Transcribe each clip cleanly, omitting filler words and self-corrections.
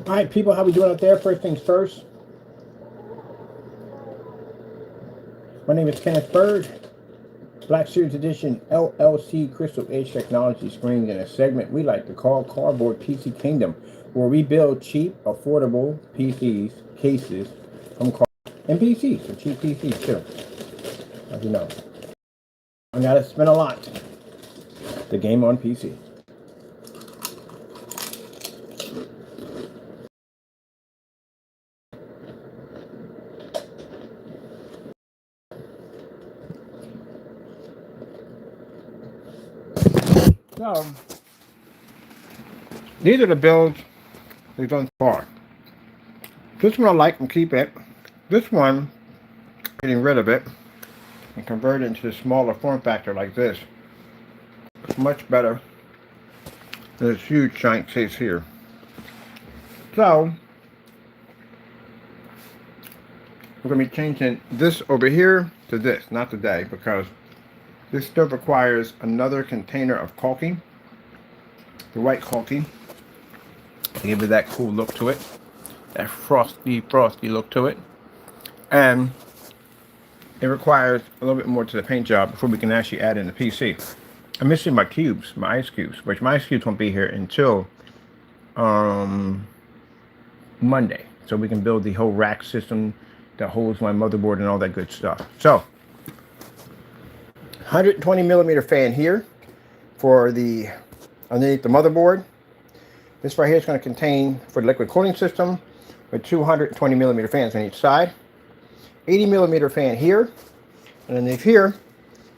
All right, people, how we doing out there? First things first. My name is Kenneth Bird. Black Series Edition LLC Crystal Edge Technology screens in a segment we like to call Cardboard PC Kingdom, where we build cheap, affordable PCs, cases from card and PCs, so cheap PCs too. As you know, I gotta spend a lot to game on PC. So these are the builds we've done so far. This one I like and keep it. This one, getting rid of it and convert it into a smaller form factor like this. It's much better than this huge giant case here. So we're going to be changing this over here to this, not today, because this still requires another container of caulking, the white caulking, to give it that cool look to it, that frosty look to it. And it requires a little bit more to the paint job before we can actually add in the PC. I'm missing my cubes, my ice cubes, which my ice cubes won't be here until Monday. So we can build the whole rack system that holds my motherboard and all that good stuff. So 120 millimeter fan here for the underneath the motherboard. This right here is going to contain for the liquid cooling system with 220 millimeter fans on each side. 80 millimeter fan here, and underneath here,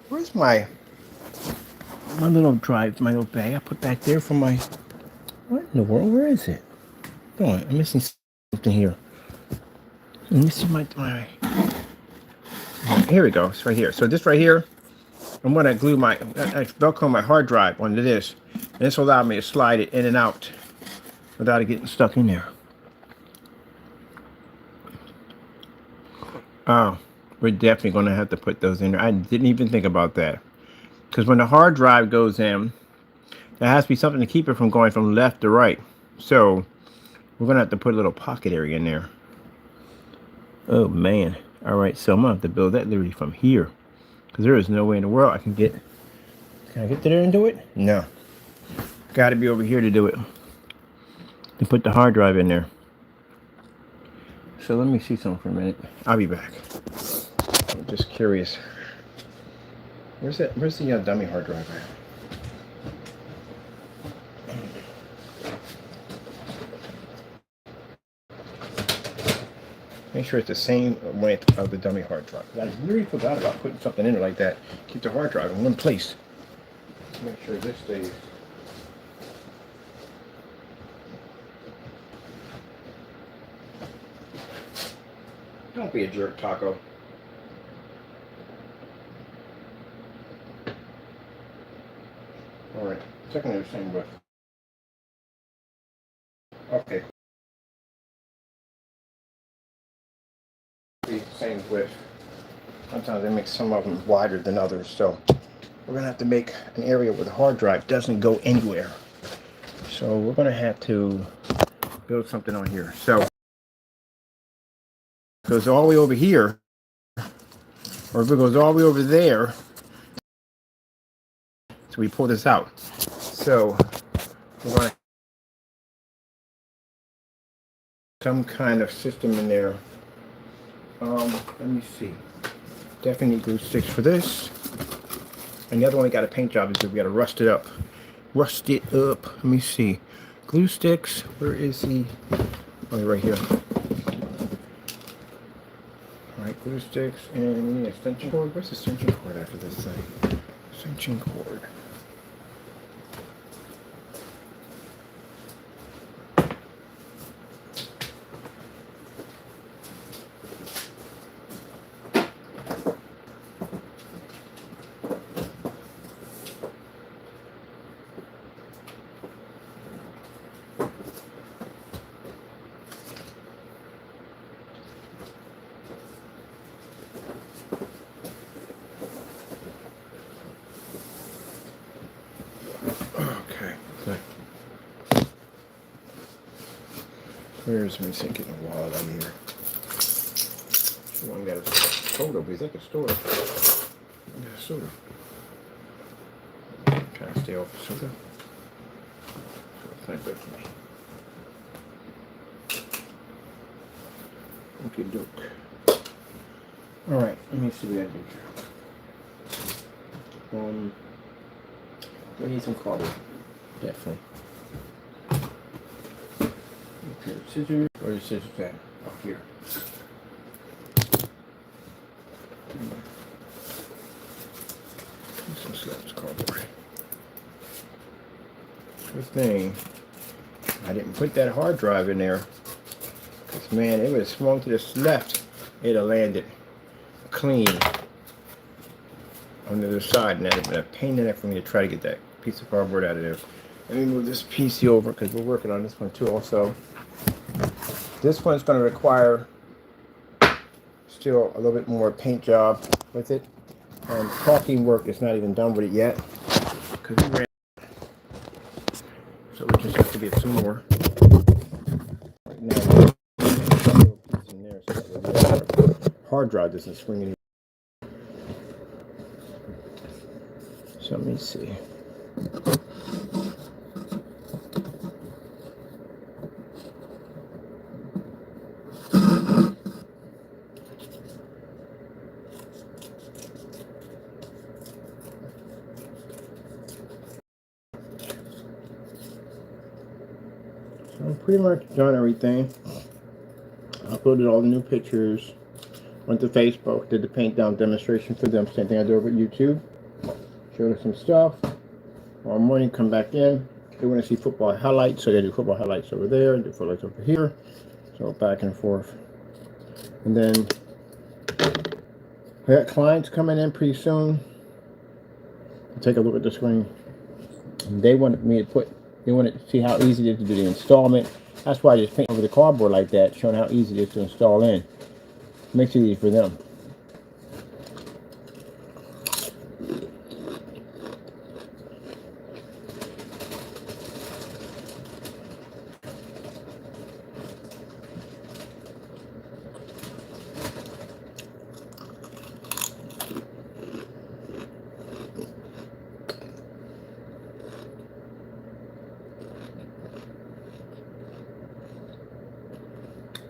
where's my little drive, my little bag I put back there for my, what in the world, where is it? Oh, I'm missing something here. Let me see my, here we go, it's right here. So this right here, I'm going to glue my, Velcro my hard drive onto this, and this will allow me to slide it in and out without it getting stuck in there. Oh, we're definitely going to have to put those in there. I didn't even think about that. Because when the hard drive goes in, there has to be something to keep it from going from left to right. So we're going to have to put a little pocket area in there. Oh, man. All right, so I'm going to have to build that literally from here. Because there is no way in the world I can get... Can I get to there and do it? No. Got to be over here to do it. To put the hard drive in there. So let me see something for a minute. I'll be back. I'm just curious. Where's that? Where's the dummy hard drive at? Make sure it's the same length of the dummy hard drive. I really forgot about putting something in it like that. Keep the hard drive in one place. Make sure this stays. Don't be a jerk, Taco. Alright, checking the same width. Okay. Same width. Sometimes they make some of them wider than others, so we're gonna have to make an area where the hard drive doesn't go anywhere. So we're gonna have to build something on here. So it goes all the way over here, or if it goes all the way over there, so we pull this out. So we're gonna some kind of system in there. Let me see. Definitely need glue sticks for this. And the other one we got a paint job is we got to rust it up. Rust it up. Let me see. Glue sticks. Where is he? Oh, right here. Alright, glue sticks. And we need an extension cord. Where's the extension cord after this thing? Extension cord. Where's my sinking the wallet on here? One got a soda. Is that the store? I got a soda. Trying to stay off the soda. So it's not good for me. Okay, doke. Alright, let me see what I do here. We need some cardboard. Definitely. Okay, scissors. Where are the scissors at? Oh, here. Some slabs cardboard. Good thing I didn't put that hard drive in there. Because, man, it would have swung to the left. It'd have landed clean on the other side, and that would have been a pain in the neck for me to try to get that piece of cardboard out of there. Let me move this PC over because we're working on this one too also. This one's going to require still a little bit more paint job with it. Caulking work is not even done with it yet. So we just have to get some more. Right now, a little piece in there so that the hard drive doesn't swing anymore. So let me see. So I'm pretty much done everything. Uploaded all the new pictures. Went to Facebook, did the paint down demonstration for them. Same thing I did over at YouTube. Showed us some stuff. Tomorrow morning, come back in. They want to see football highlights, so they do football highlights over there, do highlights over here. So back and forth. And then we got clients coming in pretty soon. Take a look at the screen. They wanted me to they wanted to see how easy it is to do the installment. That's why I just paint over the cardboard like that, showing how easy it is to install in. Makes it easy for them.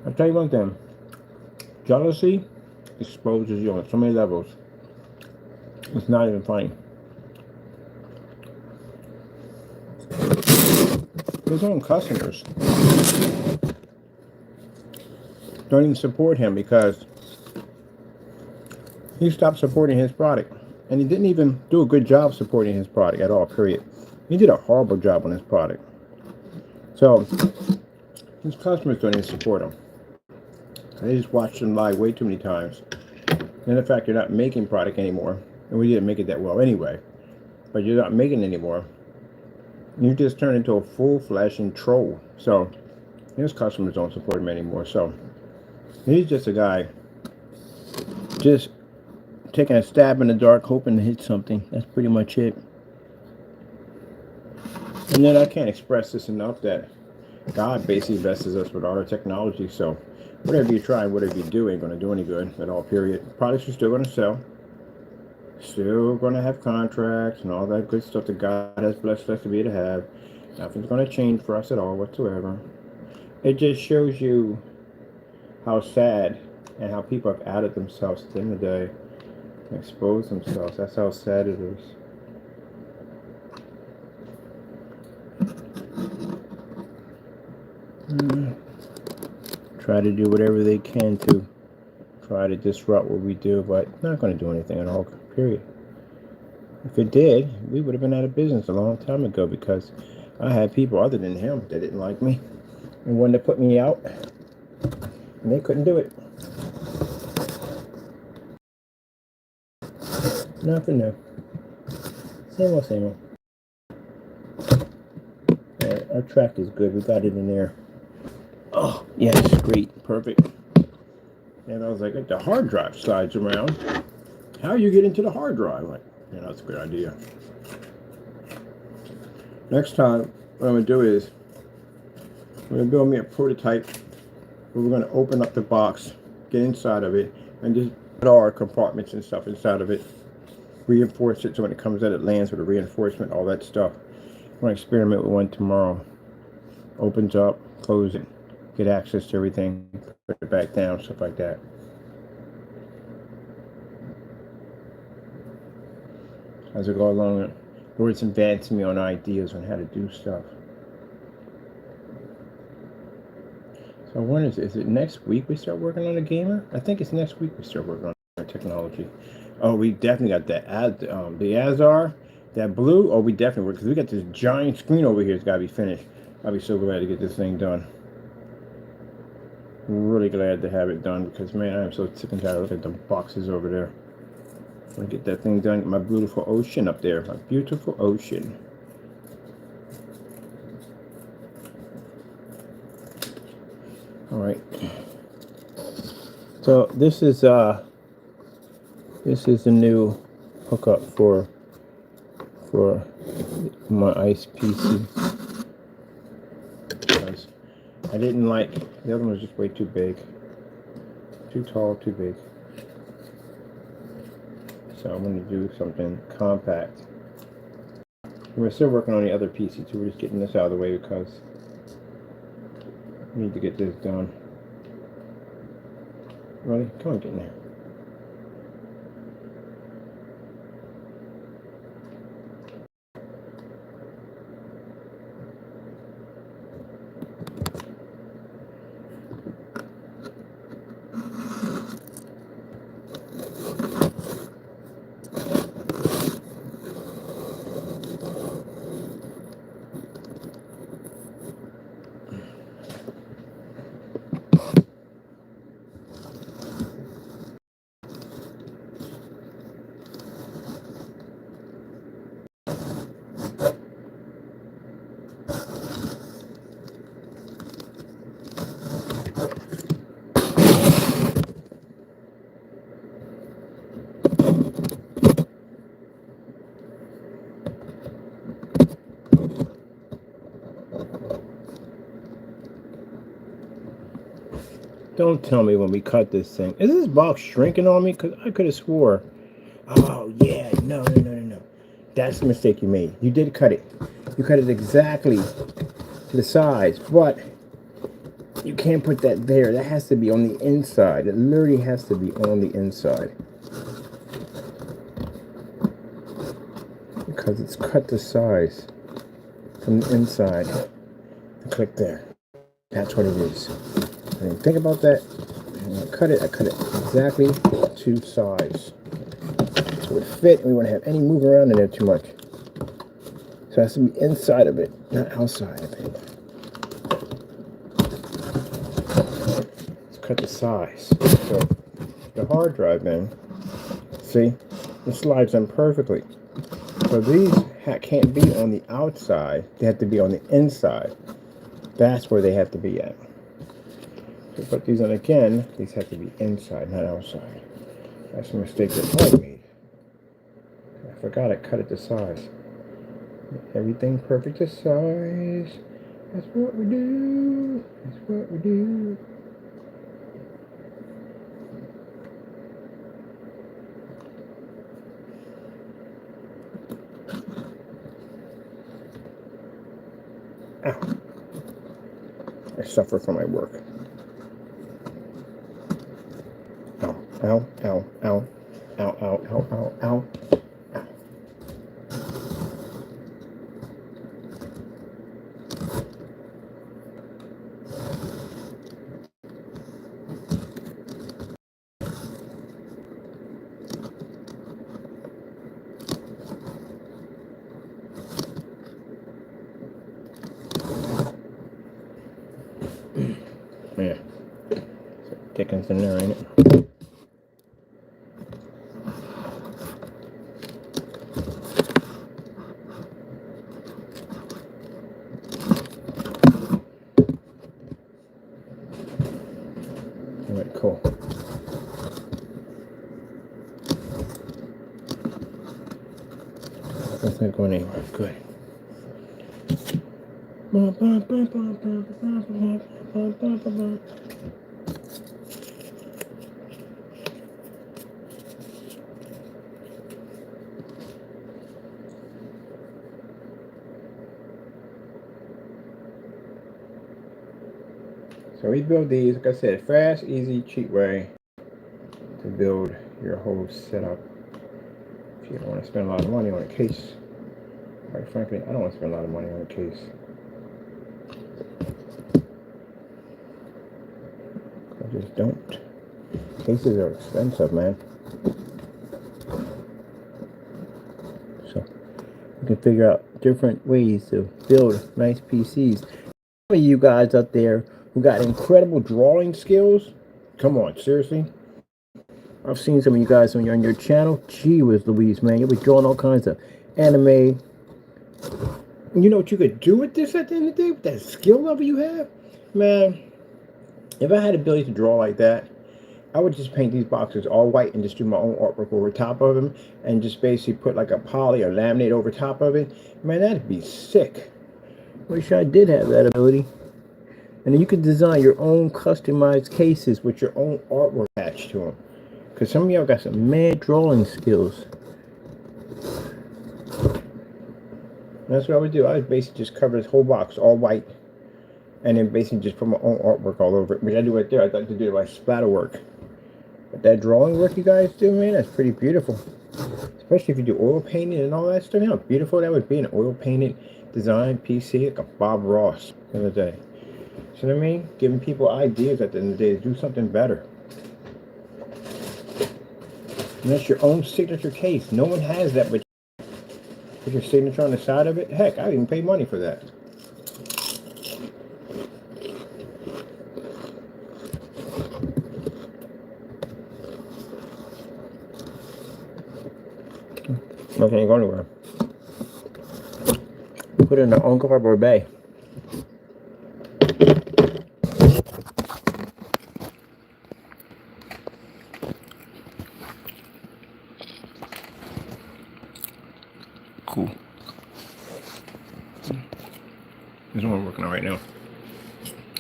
I'll tell you one thing. Jealousy exposes you on so many levels. It's not even funny. His own customers don't even support him because he stopped supporting his product. And he didn't even do a good job supporting his product at all, period. He did a horrible job on his product. So, his customers don't even support him. They just watched him lie way too many times. And the fact you're not making product anymore, and we didn't make it that well anyway, but you're not making it anymore, you just turn into a full-flashing troll. So his customers don't support him anymore. So he's just a guy just taking a stab in the dark, hoping to hit something. That's pretty much it. And then I can't express this enough that God basically blesses us with all our technology. So whatever you try, whatever you do, ain't going to do any good at all, period. Products are still going to sell. Still going to have contracts and all that good stuff that God has blessed us to be able to have. Nothing's going to change for us at all whatsoever. It just shows you how sad and how people have added themselves at the end of the day. Expose themselves. That's how sad it is. Try to do whatever they can to try to disrupt what we do, but it's not going to do anything at all, period. If it did, we would have been out of business a long time ago because I had people other than him that didn't like me and wanted to put me out, and they couldn't do it. Nothing new. Same old, same old. Our track is good. We got it in there. Oh, yes, great, perfect. And I was like, the hard drive slides around. How you get into the hard drive? Like, yeah, that's a good idea. Next time, what I'm gonna do is I'm gonna build me a prototype But we're going to open up the box, get inside of it, and just put all our compartments and stuff inside of it. Reinforce it so when it comes out, it lands with a reinforcement, all that stuff. I'm going to experiment with one tomorrow. Opens up, close it, get access to everything, put it back down, stuff like that. As I go along, Lord's advancing me on ideas on how to do stuff. So when is it next week we start working on a gamer? I think it's next week we start working on our technology. Oh, we definitely got that the Azar, that blue. Oh, we definitely work because we got this giant screen over here. It's got to be finished. I'll be so glad to get this thing done. Really glad to have it done because man, I'm so sick and tired. Look at the boxes over there. I'm gonna get that thing done. Get my beautiful ocean up there. My beautiful ocean. All right. So this is the new hookup for my ice PC. Because I didn't like the other one was just way too big, too tall, too big. So I'm going to do something compact. We're still working on the other PC too. We're just getting this out of the way because we need to get this done. Ready? Come on, get in there. Don't tell me when we cut this thing. Is this box shrinking on me? Because I could have swore. Oh, yeah. No. That's the mistake you made. You did cut it. You cut it exactly to the size. But you can't put that there. That has to be on the inside. It literally has to be on the inside. Because it's cut the size from the inside. Click there. That's what it is. I didn't think about that. I cut it exactly to size. So it would fit, and we wouldn't have any move around in there too much. So it has to be inside of it, not outside of it. Let's cut the size. So the hard drive, man, see, it slides in perfectly. So these can't be on the outside. They have to be on the inside. That's where they have to be at. To put these on again, these have to be inside, not outside. That's a mistake that I made. I forgot I cut it to size. Everything perfect to size. That's what we do. That's what we do. Ow. I suffer from my work. Ow, ow, ow, ow, ow, ow, ow, ow, ow. Yeah. So Dickens in there, ain't it? All right, cool. That's not going anywhere. Good. So we build these, like I said, fast, easy, cheap way to build your whole setup. If you don't want to spend a lot of money on a case, quite frankly, I don't want to spend a lot of money on a case. I just don't. Cases are expensive, man. So you can figure out different ways to build nice PCs. Some of you guys out there who got incredible drawing skills, come on, seriously. I've seen some of you guys on your channel. Gee whiz Louise, man. You'll be drawing all kinds of anime. You know what you could do with this at the end of the day? With that skill level you have? Man, if I had the ability to draw like that, I would just paint these boxes all white and just do my own artwork over top of them and just basically put like a poly or laminate over top of it. Man, that'd be sick. Wish I did have that ability. And then you could design your own customized cases with your own artwork attached to them. Because some of y'all got some mad drawing skills. That's what I would do. I would basically just cover this whole box all white. And then basically just put my own artwork all over it. Which I do right there. I'd like to do like splatter work. But that drawing work you guys do, man, that's pretty beautiful. Especially if you do oil painting and all that stuff. You know how beautiful that would be, an oil painted design PC like a Bob Ross the other day. See what I mean? Giving people ideas at the end of the day to do something better. And that's your own signature case. No one has that but put your signature on the side of it. Heck, I even pay money for that. Nothing ain't going anywhere. Put it in the own cardboard bay. Cool. This is what I'm working on right now.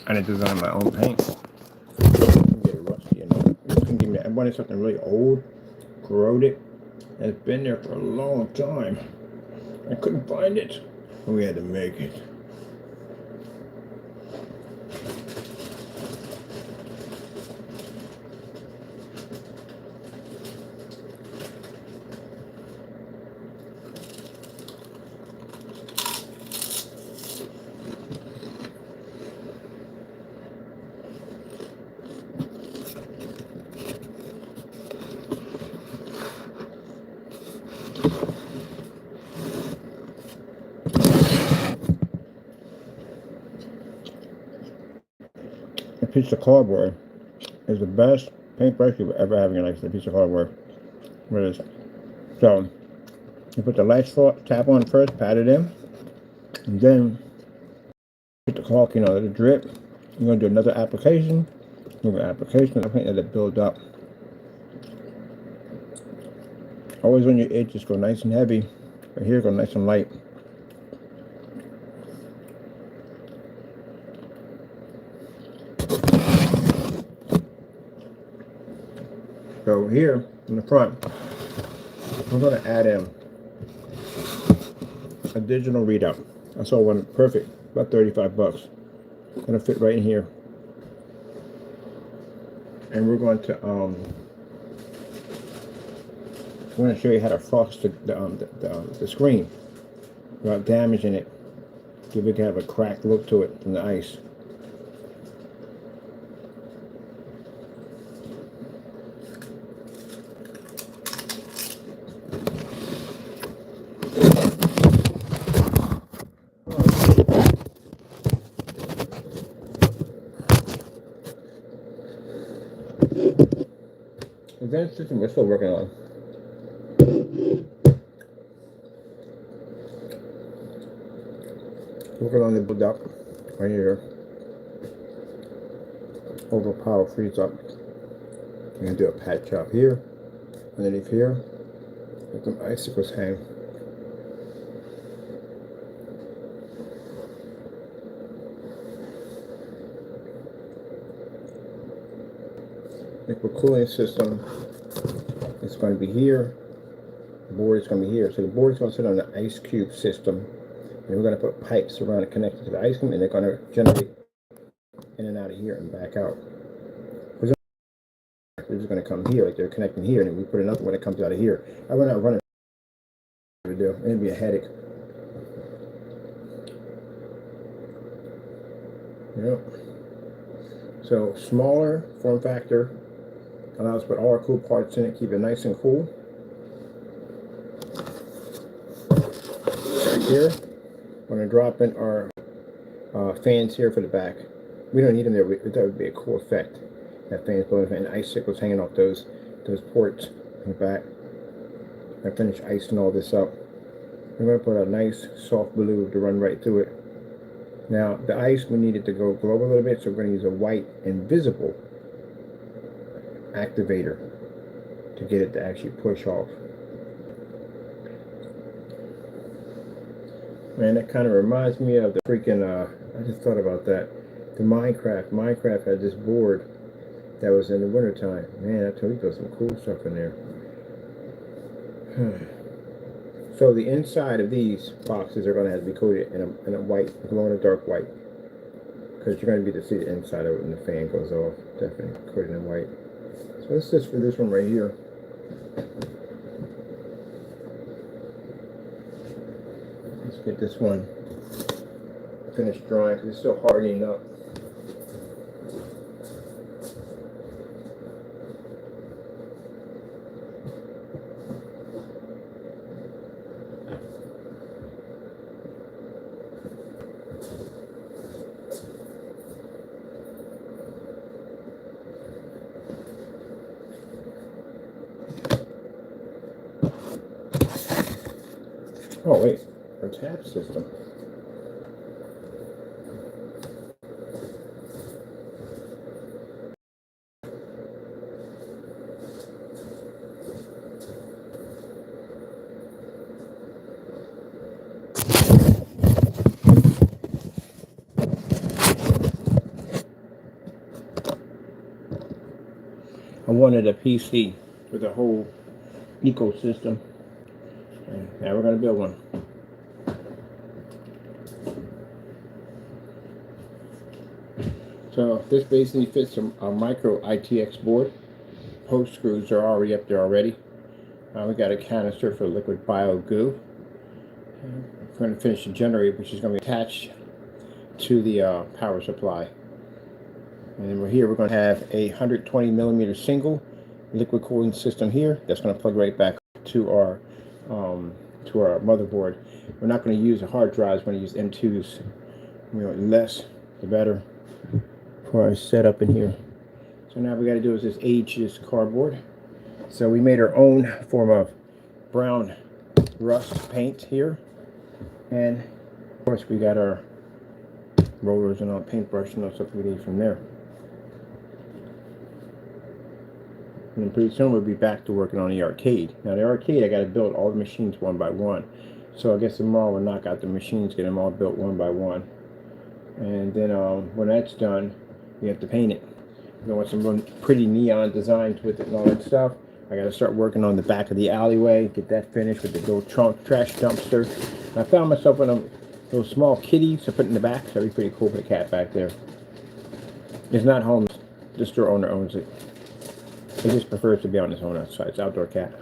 I didn't design my own paint. Get it rusty, you know. I wanted something really old, corroded. It's been there for a long time. I couldn't find it. We had to make it. A piece of cardboard is the best paintbrush you will ever have in your life. A piece of cardboard. Where it is. So you put the light tap on first, pat it in, and then put the caulk, you know, the drip. You're gonna do another application. Another application. I think that it build up. Always on your edge, just go nice and heavy. Right here, go nice and light. So here in the front, we're going to add in a digital readout. I saw one perfect, about 35 bucks. Gonna fit right in here. And we're going to show you how to frost the screen without damaging it. Give it kind of a cracked look to it from the ice. The vent system we're still working on. Working on the build up right here. Overpower freeze up. I'm gonna do a pad chop here, underneath here. Let them icicles hang. Liquid cooling system is going to be here. The board is going to be here. So the board is going to sit on the ice cube system. And we're going to put pipes around it connected to the ice cube, and they're going to generate in and out of here and back out. They're just going to come here, like they're connecting here, and then we put another one that comes out of here. I run out running to do. It'd be a headache. Yep. So smaller form factor allows us to put all our cool parts in it, keep it nice and cool. Right here, we're going to drop in our fans here for the back. We don't need them there. That would be a cool effect. That fan's blowing and icicles hanging off those ports in the back. I finished icing all this up. I'm going to put a nice soft blue to run right through it. Now the ice, we need it to go glow a little bit, so we're going to use a white invisible activator to get it to actually push off. Man, that kind of reminds me of the freaking, I just thought about that. The Minecraft. Minecraft had this board that was in the wintertime. Man, I told you there's some cool stuff in there. So the inside of these boxes are going to have to be coated in a white, glow in a dark white. Because you're going to be able to see the inside of it when the fan goes off. Definitely coated in white. So that's just for this one right here. Let's get this one finished drying because it's still hardening up. Oh wait, our tap system. I wanted a PC with a whole ecosystem. And now we're going to build one. So this basically fits a micro ITX board. Post screws are already up there already. We got a canister for liquid bio goo. We're going to finish the generator, which is going to be attached to the power supply. And then we're going to have a 120 millimeter single liquid cooling system here. That's going to plug right back to our motherboard. We're not going to use a hard drive. We're going to use M2s. Less the better for our setup in here. So now we got to do is just age this cardboard. So we made our own form of brown rust paint here, and of course we got our rollers and all paintbrush and all stuff we need from there. And then pretty soon we'll be back to working on the arcade. Now the arcade, I got to build all the machines one by one. So I guess tomorrow we'll knock out the machines, get them all built one by one. And then when that's done, we have to paint it. We want some pretty neon designs with it and all that stuff. I got to start working on the back of the alleyway, get that finished with the little trash dumpster. And I found myself one of those small kitties to put in the back. So that'd be pretty cool for the cat back there. It's not homeless. The store owner owns it. He just prefers to be on his own outside. It's outdoor cat.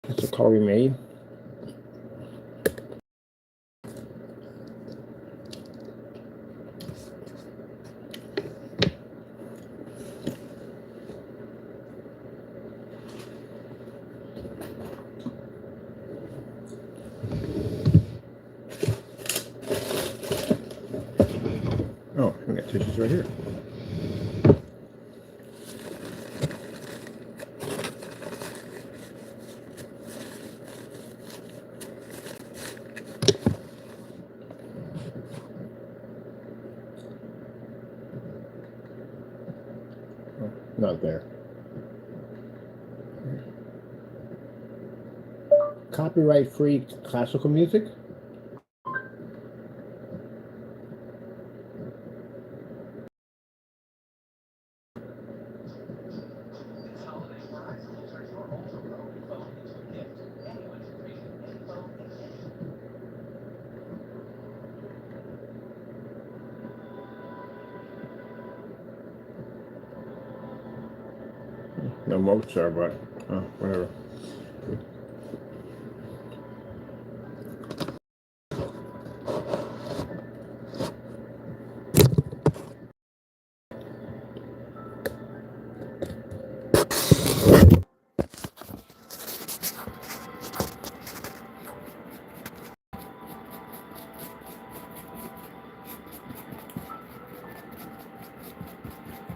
That's the call we made. Oh, we got tissues right here. Oh, not there. Copyright-free classical music. No, most are, but whatever.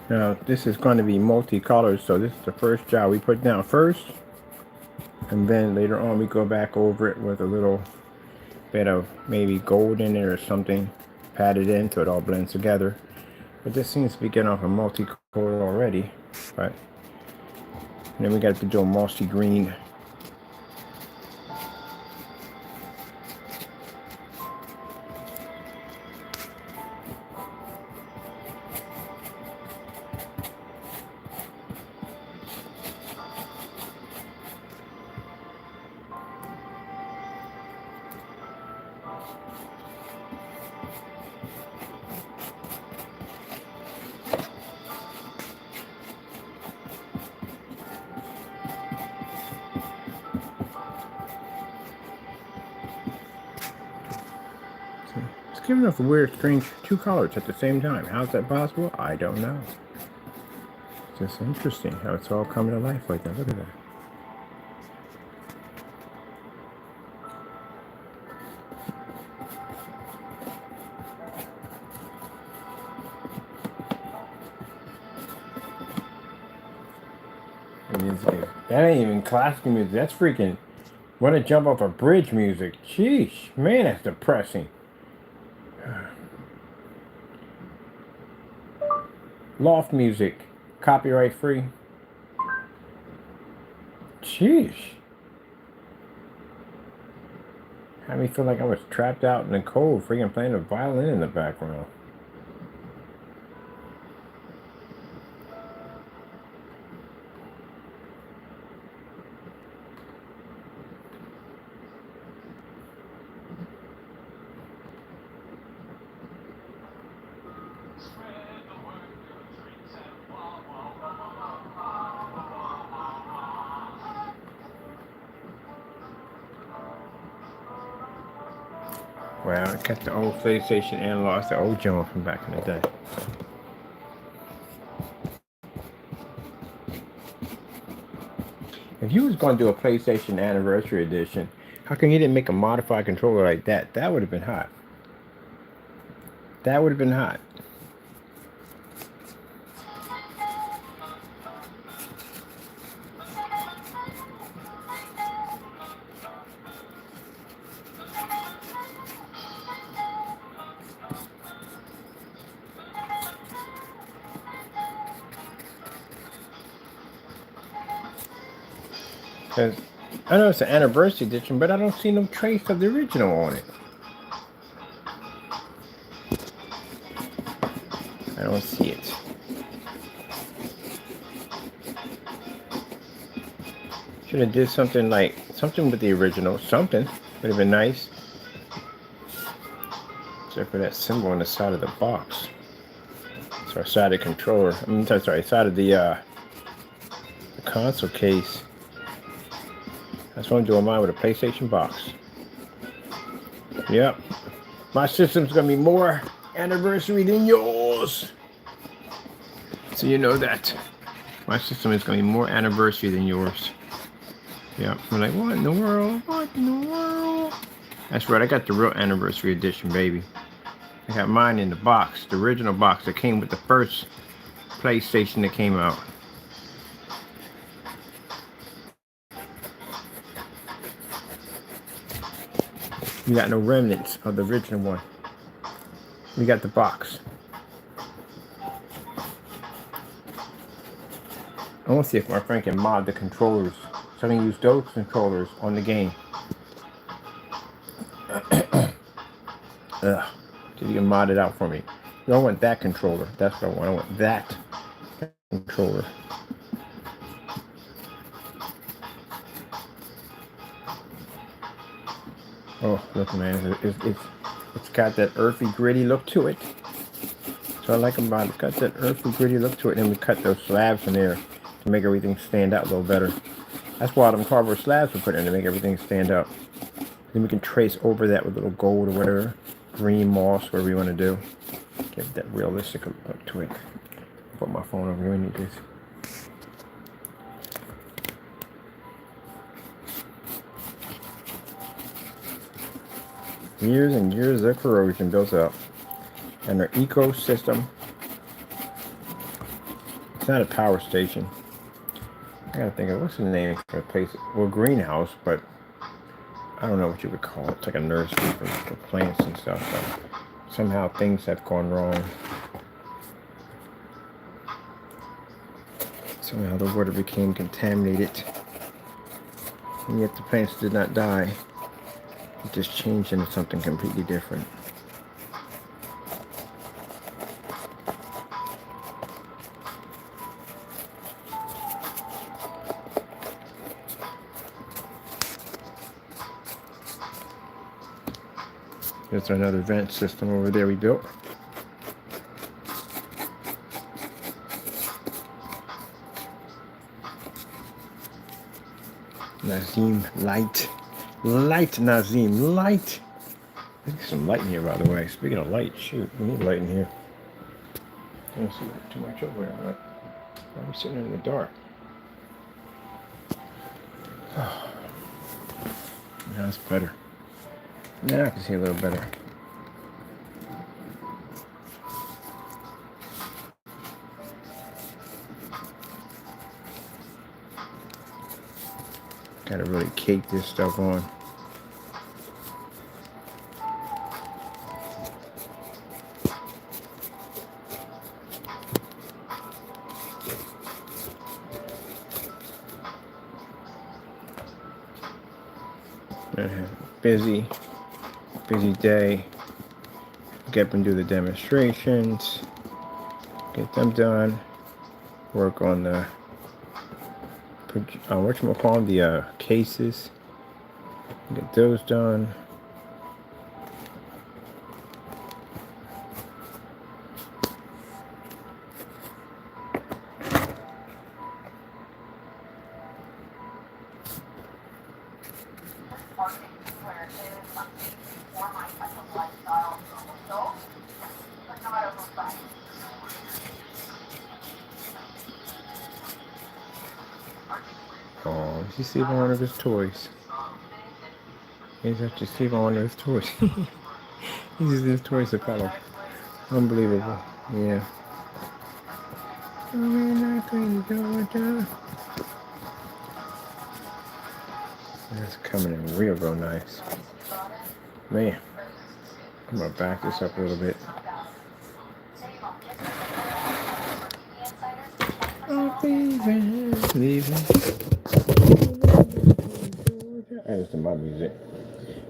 Now, this is going to be multicolored, so this is the first job we put down first, and then later on we go back over it with a little bit of maybe gold in there or something, pat it in so it all blends together. But this seems to be getting off a multicolor already, but and then we got to do a mossy green. It's giving off a weird, strange two colors at the same time. How's that possible? I don't know. It's just interesting how it's all coming to life like that. Look at that. That ain't even classical music. That's freaking want to jump off a bridge music. Sheesh, man, that's depressing. Loft music, copyright free. Sheesh. Had me feel like I was trapped out in the cold, freaking playing a violin in the background. Well, I got the old PlayStation and lost the old John from back in the day. If you was going to do a PlayStation Anniversary Edition, how come you didn't make a modified controller like that? That would have been hot. That would have been hot. Because I know it's an Anniversary Edition, but I don't see no trace of the original on it. I don't see it. Should have did something with the original. Something would have been nice. Except for that symbol on the side of the box. So side of the controller. Sorry, side of the console case. That's what I'm doing mine with a PlayStation box. Yep. My system's gonna be more anniversary than yours. So you know that. My system is gonna be more anniversary than yours. Yep. I'm like, what in the world? What in the world? That's right, I got the real Anniversary Edition, baby. I got mine in the box, the original box that came with the first PlayStation that came out. We got no remnants of the original one. We got the box. I want to see if my friend can mod the controllers, so I can use those controllers on the game. Ugh. So you can mod it out for me. I want that controller. That's what I want. I want that controller. Oh, look, man, it's got that earthy, gritty look to it. So I like about it. It's got that earthy, gritty look to it. And we cut those slabs in there. to make everything stand out a little better. That's why them cardboard slabs were put in, to make everything stand out. Then we can trace over that with a little gold or whatever, green moss, whatever we want to do. Give that realistic look to it. Put my phone over here. I need this. Years and years of corrosion built up. And our ecosystem. It's not a power station. I gotta think of what's the name for a place. Well, greenhouse, but I don't know what you would call it. It's like a nursery for plants and stuff. But somehow things have gone wrong. Somehow the water became contaminated. And yet the plants did not die. It just changed into something completely different. There's another vent system over there we built. Nazim, light. Light, Nazim, light. There's some light in here, by the way. Speaking of light, shoot, we need light in here. I don't see too much over there, but I'm sitting in the dark. Oh. Now it's better. Now I can see a little better. Gotta really cake this stuff on. Busy day. Get up and do the demonstrations. Get them done. Work on the whatchamacallit, the cases. Get those done. Oh, he's saving one of his toys. He's actually saving one of his toys. He's using his toys to pedal. Unbelievable. Yeah. Oh man, I couldn't do it. That's coming in real nice. Man, I'm gonna back this up a little bit. Oh, leaving. I listen to my music.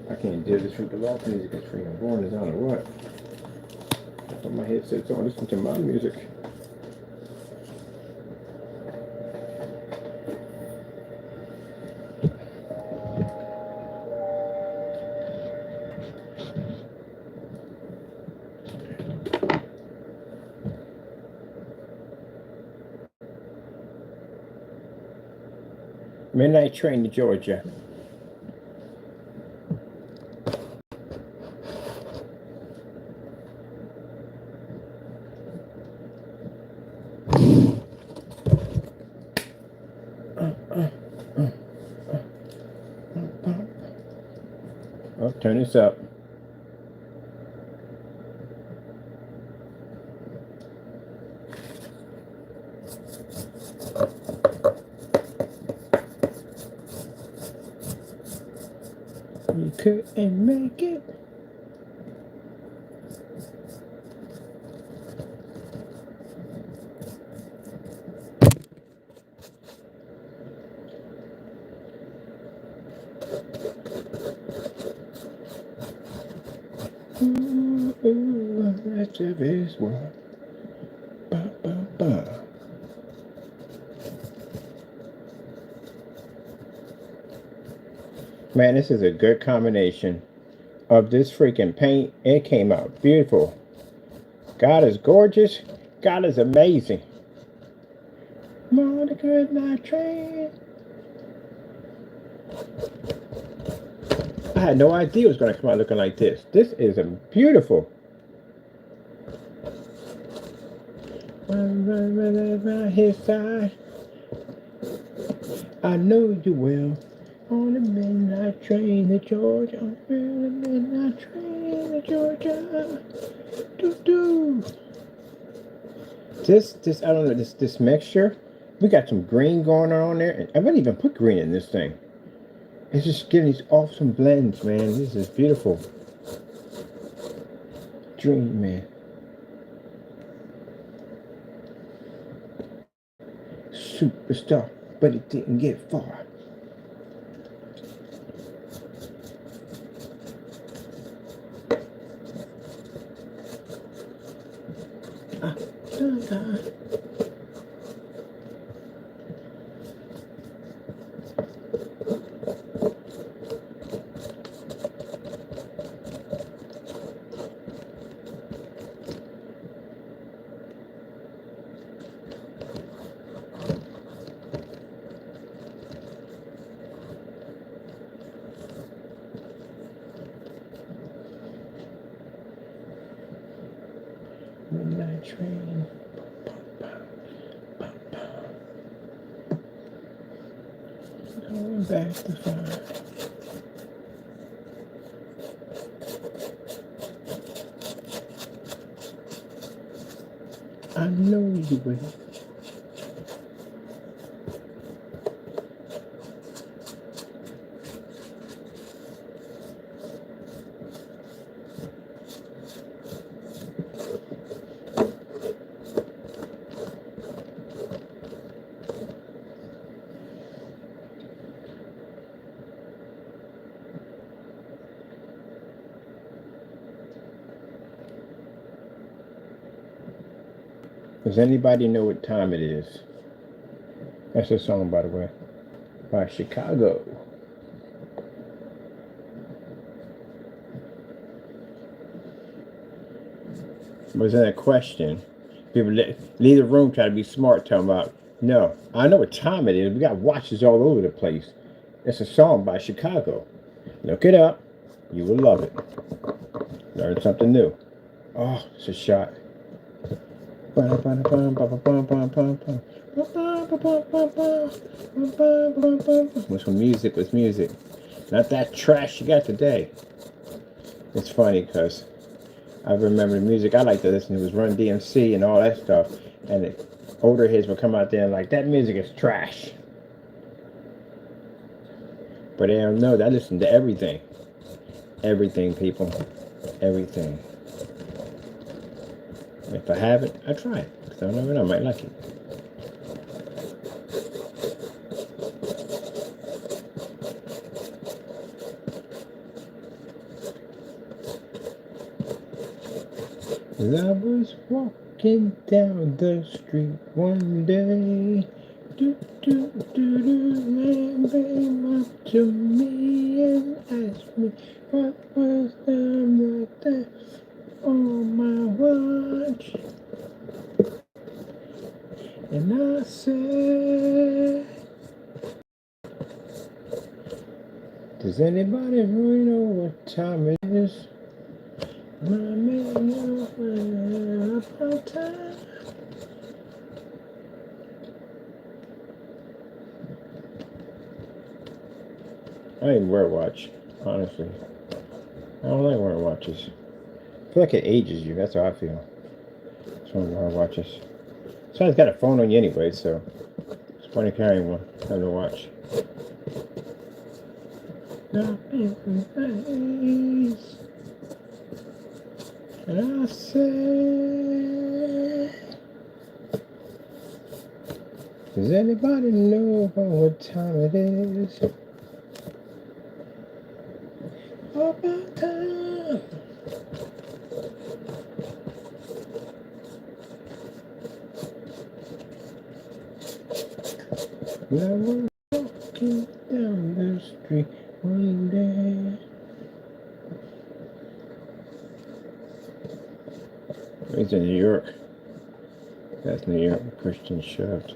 I can't deal this with the rock music. It's freaking boring as I don't know what. I put my headsets on, listen to my music. Midnight train to Georgia. Oh, turn this up. You couldn't make it. The rest of his world. Ba, ba, ba. Man, this is a good combination of this freaking paint. It came out beautiful. God is gorgeous. God is amazing. I'm on the good night train. I had no idea it was going to come out looking like this. This is a beautiful. Right his side. I know you will. On the midnight train to Georgia. On the midnight train to Georgia. Doo doo. This, I don't know, this mixture. We got some green going on there. And I wouldn't even put green in this thing. It's just giving these awesome blends, man. This is beautiful. Dream, man. Superstar, but it didn't get far. Midnight train. Going back to fire. I know you will. Does anybody know what time it is? That's a song, by the way, by Chicago. Was that a question? People leave the room, try to be smart, talking about, no, I know what time it is. We got watches all over the place. It's a song by Chicago. Look it up. You will love it. Learn something new. Oh, it's a shot. With some music, with music. Not that trash you got today. It's funny because I remember the music I like to listen to was Run DMC and all that stuff. And the older heads would come out there and like, that music is trash. But they don't know that I listen to everything. Everything, people. Everything. If I have it, I try it. Because I never know, I might like it. I was walking down the street one day. Man came up to me and asked me what was the on my watch. And I said, does anybody really know what time it is? My man, know about time. I don't even wear a watch, honestly. I don't like wearing watches. I feel like it ages you, that's how I feel. It's one of the hard watches. So I've got a phone on you anyway, so it's funny carrying one, having a watch. And I said, does anybody know about what time it is? About time. When I was walking down the street one day. He's in New York. That's New York. Christian shoved.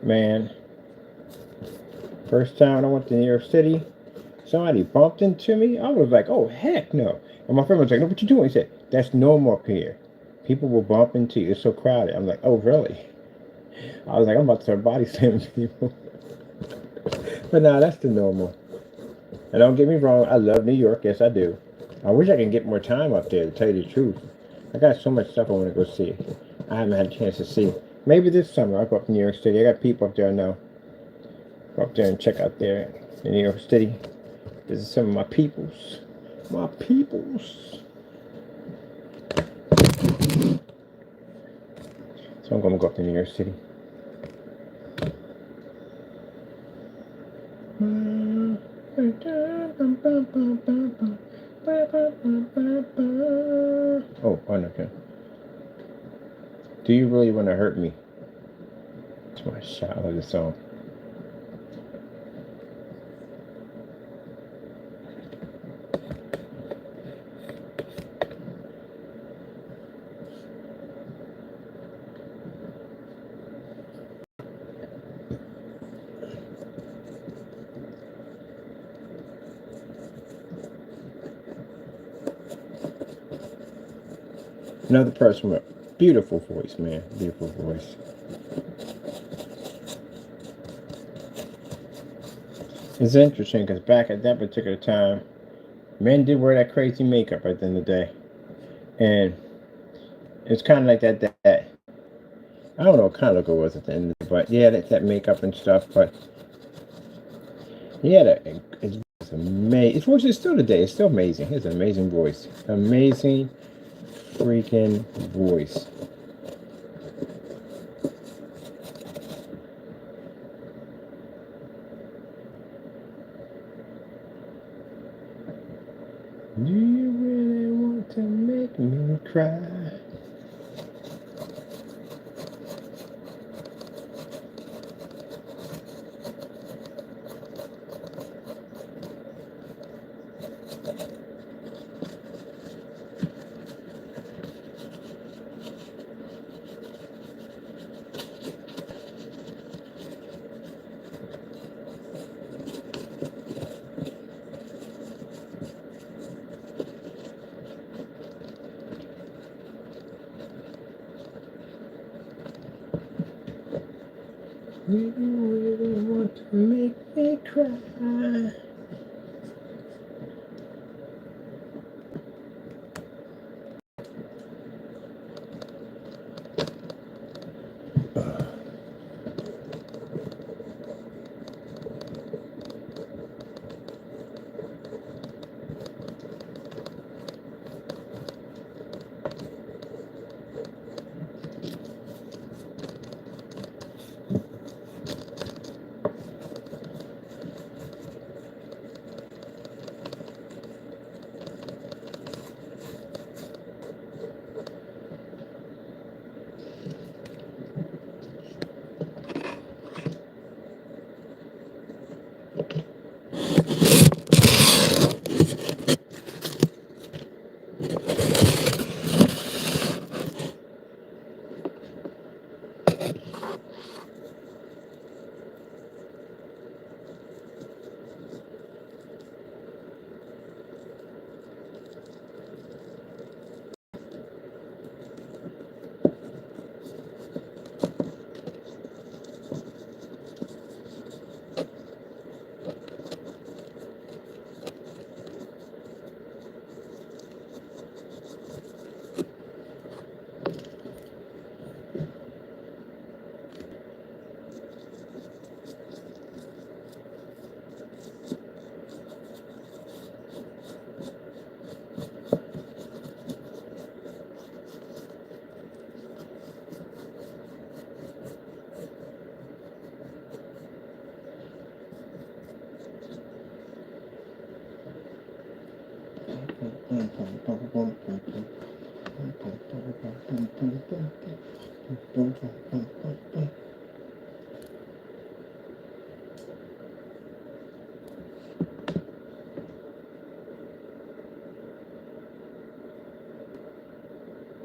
Man, first time I went to New York City, somebody bumped into me. I was like, oh, heck no. And my friend was like, no, what you doing? He said, that's normal up here. People will bump into you. It's so crowded. I'm like, oh, really? I was like, I'm about to start body slamming people. But nah, that's the normal. And don't get me wrong, I love New York. Yes, I do. I wish I could get more time up there, to tell you the truth. I got so much stuff I want to go see. I haven't had a chance to see. Maybe this summer I'll go up to New York City. I got people up there I know. Go up there and check out there in New York City. This is some of my peoples. My peoples. So I'm going to go up to New York City. Oh, okay. Do you really want to hurt me? It's my shot of the song. Another person with a beautiful voice, man. Beautiful voice. It's interesting because back at that particular time, men did wear that crazy makeup at the end of the day. And it's kind of like that I don't know what kind of look it was at the end of it, but yeah, that makeup and stuff. But yeah, his voice is amazing. His voice is still today. It's still amazing. He has an amazing voice. Amazing freaking voice. Do you really want to make me cry? Do you really want to make me cry?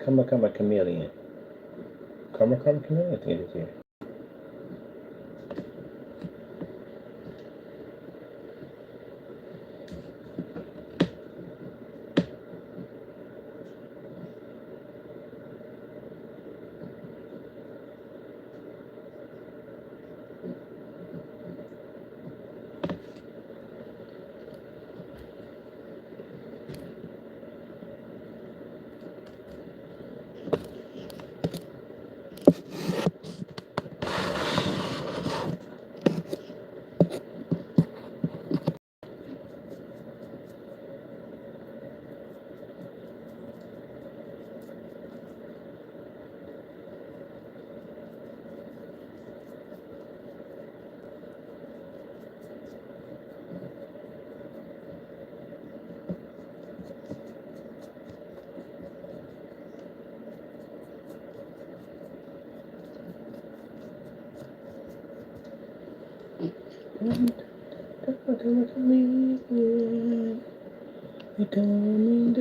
Come a chameleon. Come chameleon. I think it is here. You come and go,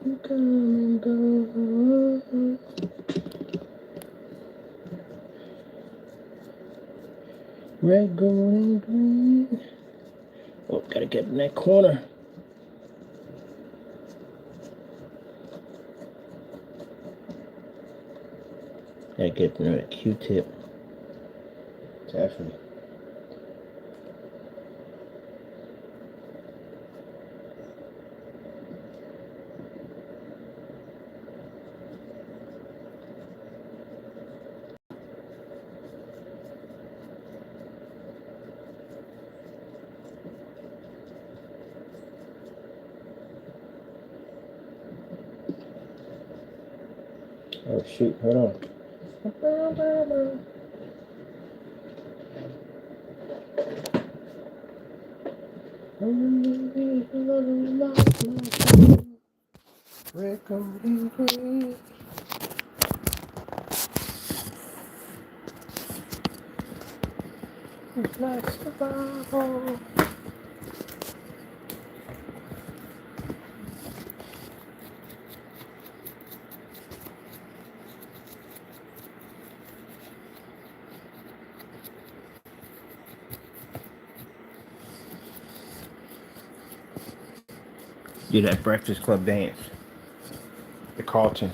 you come and go. Red, gold, and green. Oh, gotta get in that corner. Gotta get another Q-tip. Definitely. Oh shoot, hold on. Red, gold, and green. It's like survival. Do that Breakfast Club dance. The Carlton.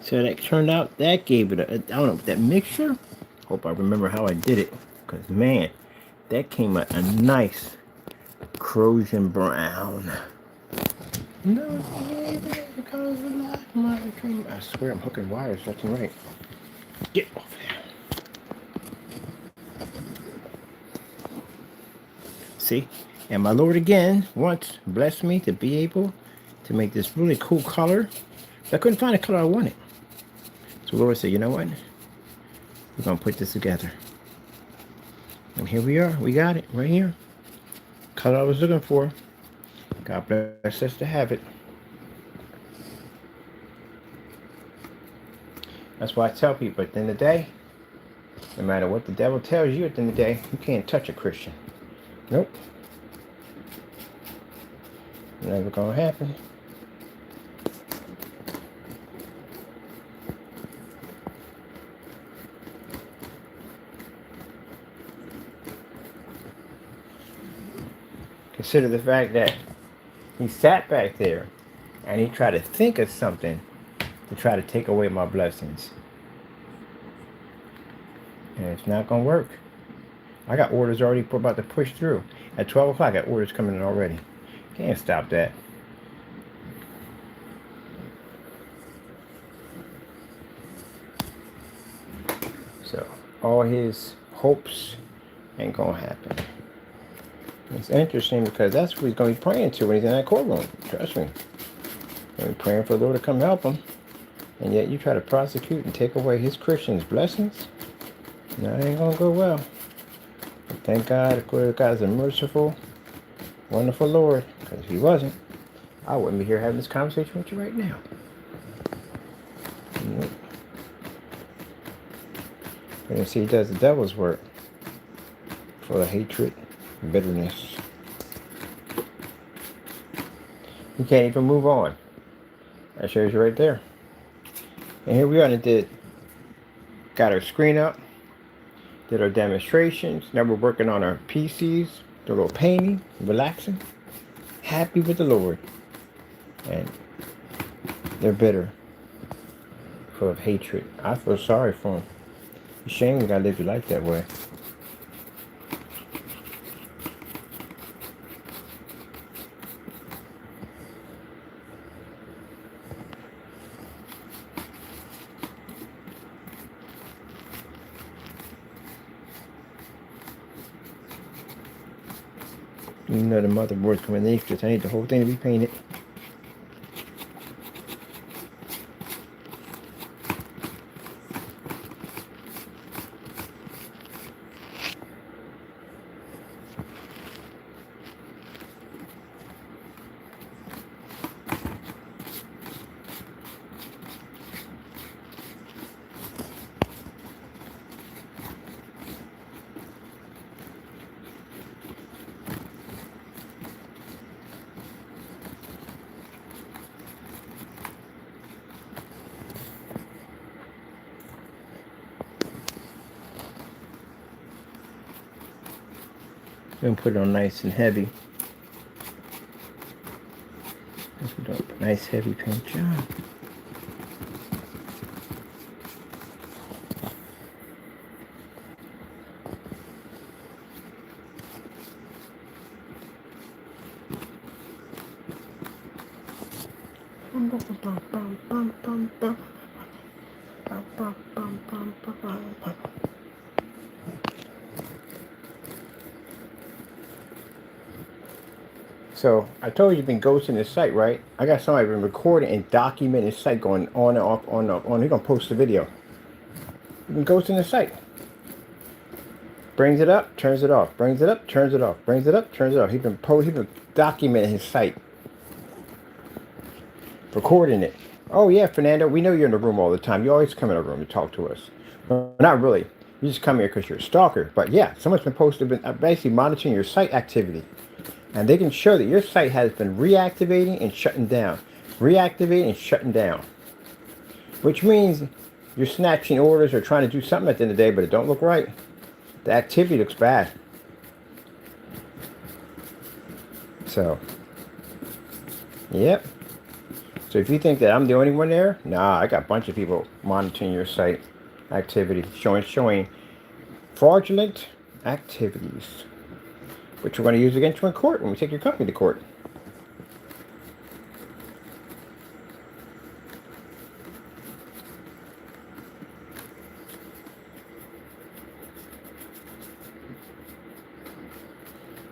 So that turned out, that gave it a, I don't know, that mixture. Hope I remember how I did it. Because man, that came out a nice corrosion brown. No, because of like my dream. I swear I'm hooking wires left and right. Get off there. See? And my Lord again once blessed me to be able to make this really cool color. I couldn't find a color I wanted. So Lord said, you know what? We're going to put this together. And here we are. We got it right here. Color I was looking for. God bless us to have it. That's why I tell people at the end of the day, no matter what the devil tells you at the end of the day, you can't touch a Christian. Nope. Never gonna happen. Consider the fact that he sat back there and he tried to think of something to try to take away my blessings. And it's not gonna work. I got orders already about to push through. At 12 o'clock, I got orders coming in already. Can't stop that. So, all his hopes ain't gonna happen. It's interesting because that's what he's gonna be praying to when he's in that courtroom. Trust me. He's gonna be praying for the Lord to come help him. And yet you try to prosecute and take away his Christians' blessings? That ain't gonna go well. But thank God, God's a merciful, wonderful Lord. Because if he wasn't, I wouldn't be here having this conversation with you right now. Nope. And see, he does the devil's work for the hatred, bitterness. You can't even move on. That shows you right there. And here we are, and got our screen up, did our demonstrations. Now we're working on our PCs, a little painting, relaxing, happy with the Lord. And they're bitter, full of hatred. I feel sorry for them. It's a shame you gotta live your life that way. You know the motherboard's coming underneath this. I need the whole thing to be painted. And put it on nice and heavy. Nice heavy paint job. So I told you you've been ghosting the site, right? I got somebody been recording and documenting the site going on and off, on and off, on. He's gonna post the video. You've been ghosting the site. Brings it up, turns it off. Brings it up, turns it off. Brings it up, turns it off. He's been documenting his site. Recording it. Oh yeah, Fernando, we know you're in the room all the time. You always come in the room to talk to us. Well, not really. You just come here because you're a stalker. But yeah, someone's been basically monitoring your site activity. And they can show that your site has been reactivating and shutting down. Reactivating and shutting down. Which means you're snatching orders or trying to do something at the end of the day, but it don't look right. The activity looks bad. So, yep. So if you think that I'm the only one there, nah, I got a bunch of people monitoring your site activity, showing fraudulent activities, which we're going to use against you in court when we take your company to court.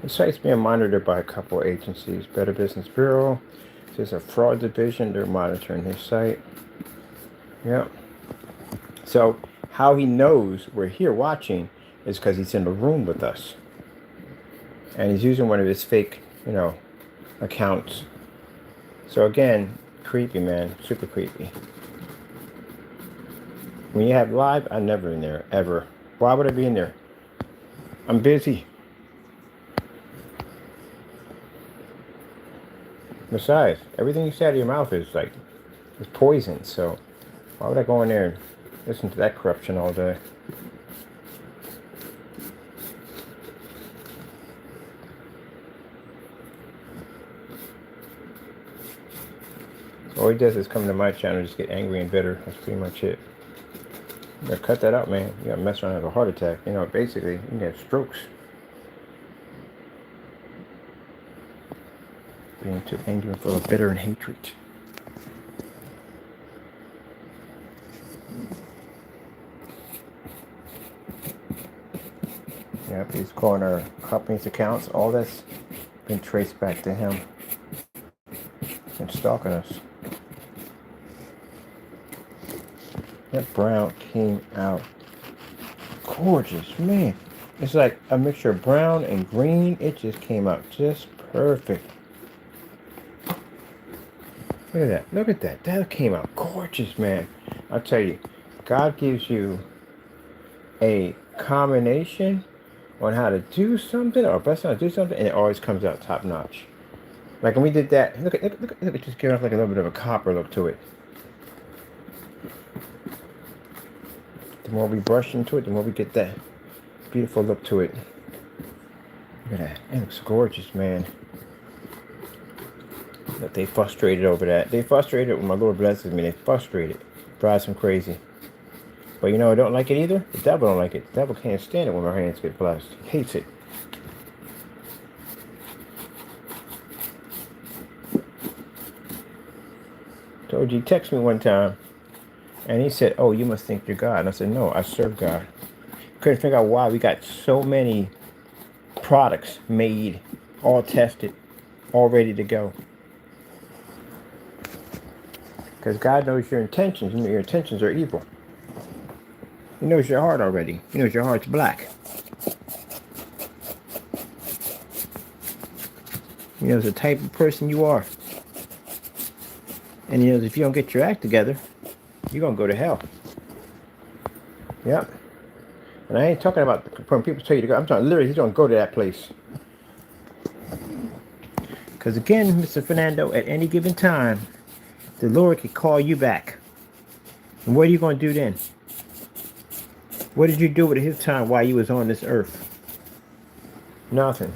The site's being monitored by a couple agencies. Better Business Bureau. There's a fraud division. They're monitoring his site. Yep. So how he knows we're here watching is because he's in the room with us. And he's using one of his fake, accounts. So again, creepy, man. Super creepy. When you have live, I'm never in there, ever. Why would I be in there? I'm busy. Besides, everything you say out of your mouth is poison. So why would I go in there and listen to that corruption all day? All he does is come to my channel and just get angry and bitter. That's pretty much it. You gotta cut that out, man. You gotta mess around and have a heart attack. Basically, you can have strokes. Being too angry and full of bitter and hatred. Yep, he's calling our company's accounts. All that's been traced back to him. And stalking us. That brown came out gorgeous, man. It's like a mixture of brown and green. It just came out just perfect. Look at that. Look at that. That came out gorgeous, man. I'll tell you, God gives you a combination on how to do something or best how to do something, and it always comes out top notch. Like when we did that, look at just giving off like a little bit of a copper look to it. The more we brush into it, the more we get that beautiful look to it. Look at that. It looks gorgeous, man. But they frustrated over that. They frustrated when my Lord blesses me. They frustrated. Drives them crazy. But I don't like it either. The devil don't like it. The devil can't stand it when my hands get blessed. He hates it. Told you, he texted me one time. And he said, oh, you must think you're God. And I said, no, I serve God. Couldn't figure out why we got so many products made all tested, all ready to go. Because God knows your intentions, and your intentions are evil. He knows your heart already. He knows your heart's black. He knows the type of person you are. And he knows if you don't get your act together, you're going to go to hell. Yep. And I ain't talking about when people tell you to go. I'm talking literally, he's going to go to that place. Because again, Mr. Fernando, at any given time, the Lord could call you back. And what are you going to do then? What did you do with his time while you was on this earth? Nothing.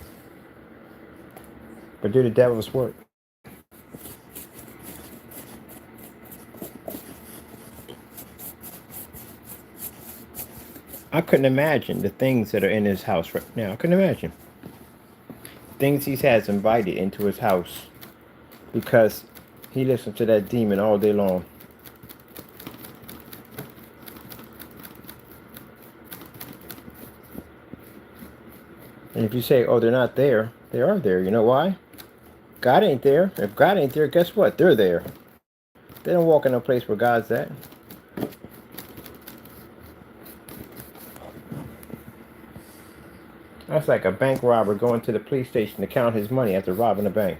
But do the devil's work. I couldn't imagine the things that are in his house right now. I couldn't imagine. Things he has invited into his house because he listens to that demon all day long. And if you say, oh, they're not there, they are there. You know why? God ain't there. If God ain't there, guess what? They're there. They don't walk in a place where God's at. That's like a bank robber going to the police station to count his money after robbing a bank.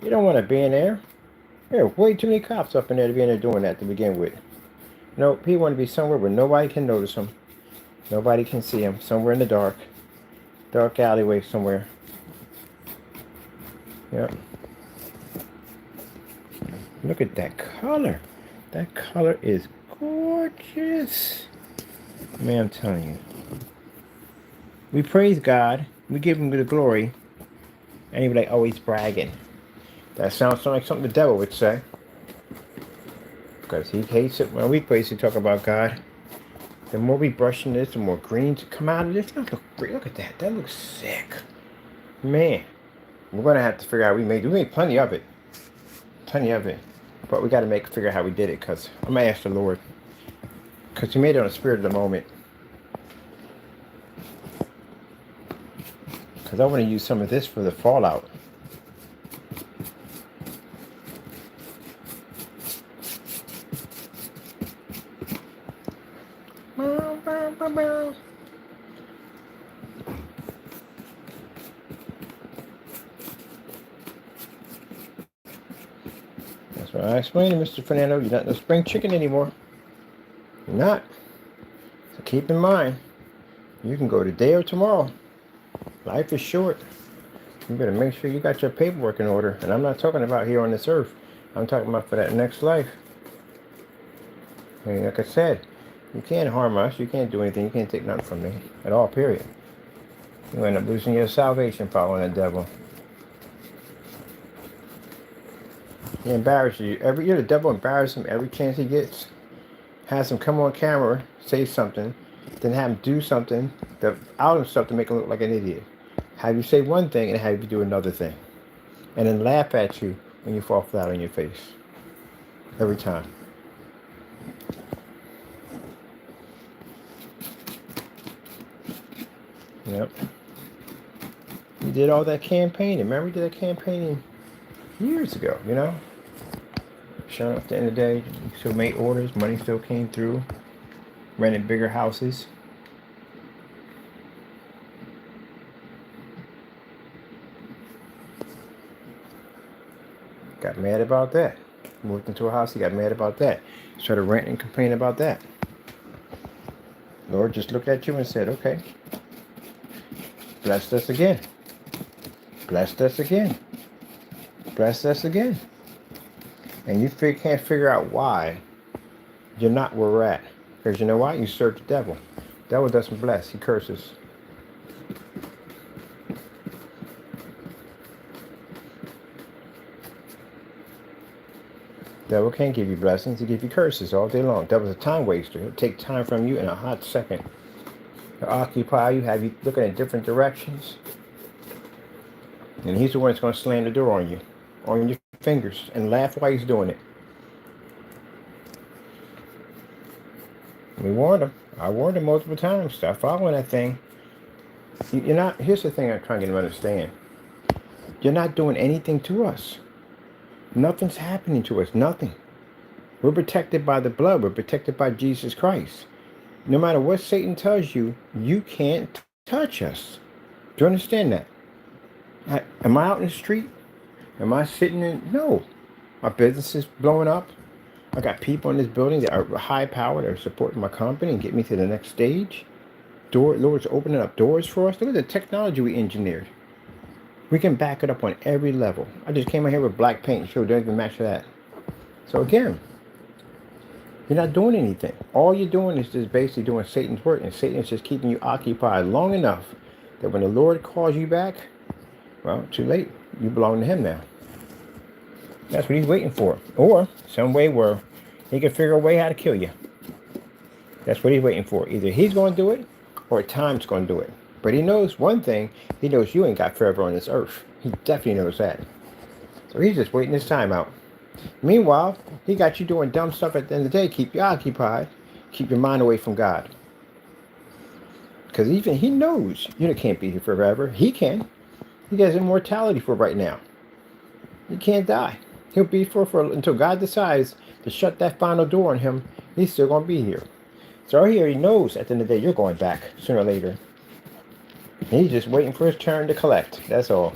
You don't want to be in there. There are way too many cops up in there to be in there doing that to begin with. No, he want to be somewhere where nobody can notice him. Nobody can see him. Somewhere in the dark. Dark alleyway somewhere. Yep. Look at that color. That color is gorgeous. Man, I'm telling you. We praise God. We give him the glory. And he be like, oh, he's bragging. That sounds like something the devil would say. Because he hates it when we basically talk about God. The more we brush in this, the more greens come out of this. Look at that. That looks sick. Man. We're going to have to figure out we made plenty of it. Plenty of it. But we got to figure out how we did it. Because I'm going to ask the Lord. Because he made it on the spirit of the moment. Because I want to use some of this for the fallout. That's what I explained to Mr. Fernando. You're not no spring chicken anymore. You're not. So keep in mind, you can go today or tomorrow. Life is short. You better make sure you got your paperwork in order. And I'm not talking about here on this earth. I'm talking about for that next life. And like I said, you can't harm us. You can't do anything. You can't take nothing from me at all, period. You end up losing your salvation following the devil. He embarrasses you. Every year the devil embarrasses him every chance he gets. Has him come on camera, say something, then have him do something out himself to make him look like an idiot. Have you say one thing and have you do another thing. And then laugh at you when you fall flat on your face. Every time. Yep. He did all that campaigning. Remember he did that campaigning years ago, you know? Showing up at the end of the day, he still made orders, money still came through, rented bigger houses. Got mad about that. Moved into a house, he got mad about that. Started ranting and complaining about that. Lord just looked at you and said, okay, blessed us again. Blessed us again. Blessed us again. And you can't figure out why you're not where we're at. Because you know why? You serve the devil. The devil doesn't bless, he curses. Devil can't give you blessings, he give you curses all day long. Devil's a time waster. He'll take time from you in a hot second. He'll occupy you, have you looking in different directions. And he's the one that's going to slam the door on you, on your fingers, and laugh while he's doing it. We warned him. I warned him multiple times. Stop following that thing. You're not. Here's the thing I'm trying to get him to understand. You're not doing anything to us. Nothing's happening to us. Nothing. We're protected by the blood. We're protected by Jesus Christ. No matter what Satan tells you, you can't touch us. Do you understand that? Am I out in the street? Am I sitting in? No. My business is blowing up. I got people in this building that are high powered that are supporting my company and get me to the next stage. Lord's opening up doors for us. Look at the technology we engineered. We can back it up on every level. I just came out here with black paint. Sure, don't even match that. So again, you're not doing anything. All you're doing is just basically doing Satan's work, and Satan is just keeping you occupied long enough that when the Lord calls you back, well, too late. You belong to him now. That's what he's waiting for. Or some way where he can figure a way how to kill you. That's what he's waiting for. Either he's going to do it or time's going to do it. But he knows one thing. He knows you ain't got forever on this earth. He definitely knows that. So he's just waiting his time out. Meanwhile, he got you doing dumb stuff at the end of the day. Keep you occupied. Keep your mind away from God. Because even he knows you can't be here forever. He can. He has immortality for right now. He can't die. He'll be for until God decides to shut that final door on him. He's still going to be here. So he already knows at the end of the day you're going back sooner or later. And he's just waiting for his turn to collect. That's all.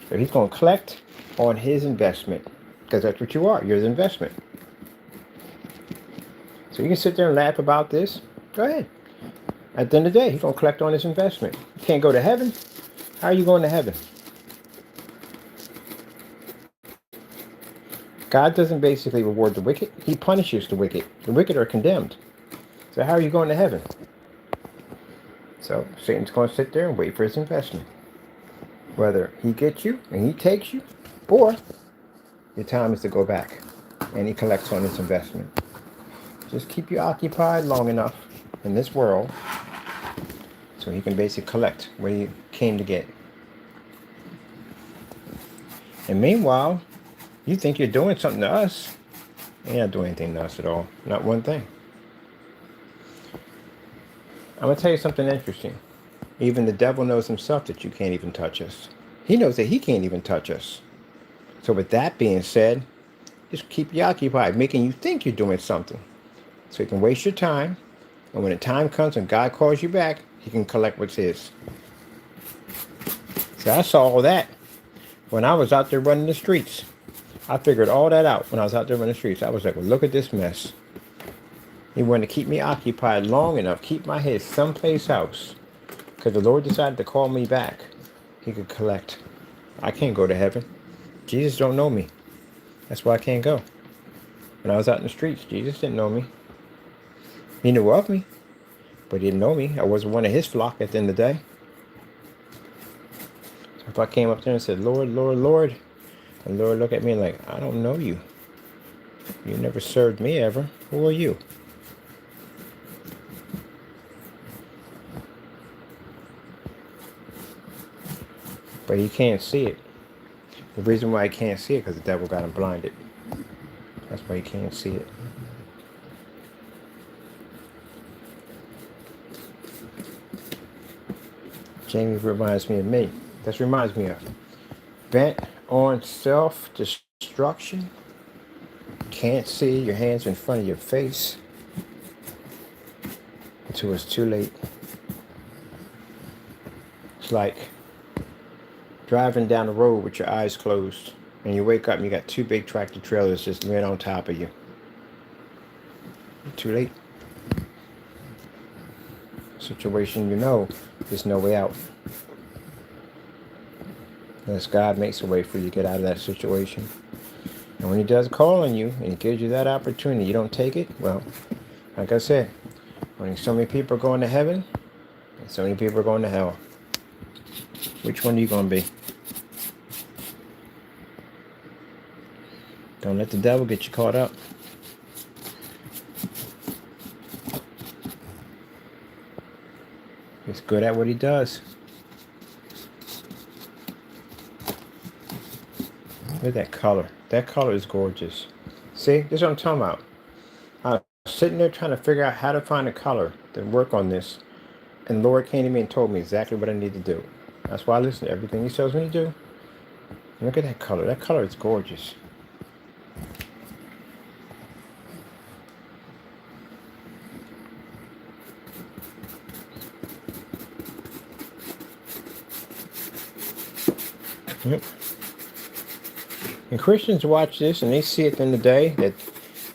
So he's going to collect on his investment. Because that's what you are. You're the investment. So you can sit there and laugh about this. Go ahead. At the end of the day, he's going to collect on his investment. You can't go to heaven. How are you going to heaven? God doesn't basically reward the wicked. He punishes the wicked. The wicked are condemned. So how are you going to heaven? So Satan's going to sit there and wait for his investment. Whether he gets you and he takes you, or your time is to go back and he collects on his investment. Just keep you occupied long enough in this world so he can basically collect what he came to get. And meanwhile, you think you're doing something to us. You're not doing anything to us at all. Not one thing. I'm going to tell you something interesting. Even the devil knows himself that you can't even touch us. He knows that he can't even touch us. So with that being said, just keep you occupied, making you think you're doing something. So you can waste your time. And when the time comes and God calls you back, he can collect what's his. So I saw all that when I was out there running the streets. I figured all that out when I was out there running the streets. I was like, well, look at this mess. He wanted to keep me occupied long enough, keep my head someplace else. Because the Lord decided to call me back. He could collect. I can't go to heaven. Jesus don't know me. That's why I can't go. When I was out in the streets, Jesus didn't know me. He knew of me, but he didn't know me. I wasn't one of his flock at the end of the day. So if I came up there and said, Lord, Lord, Lord, and the Lord looked at me like, I don't know you. You never served me ever. Who are you? But he can't see it. The reason why he can't see it is because the devil got him blinded. That's why he can't see it. Jamie reminds me of me. That reminds me of bent on self-destruction. Can't see, your hands in front of your face until it's too late. It's like driving down the road with your eyes closed and you wake up and you got two big tractor trailers just laying on top of you. Too late. Situation, you know, there's no way out. Unless God makes a way for you to get out of that situation. And when he does call on you and he gives you that opportunity, you don't take it, well, like I said, when so many people are going to heaven and so many people are going to hell, which one are you going to be? Don't let the devil get you caught up. He's good at what he does. Look at that color. That color is gorgeous. See, this is what I'm talking about. I was sitting there trying to figure out how to find a color to work on this. And Lord came to me and told me exactly what I need to do. That's why I listen to everything he tells me to do. Look at that color. That color is gorgeous. Yep. And Christians watch this and they see at the end of the day that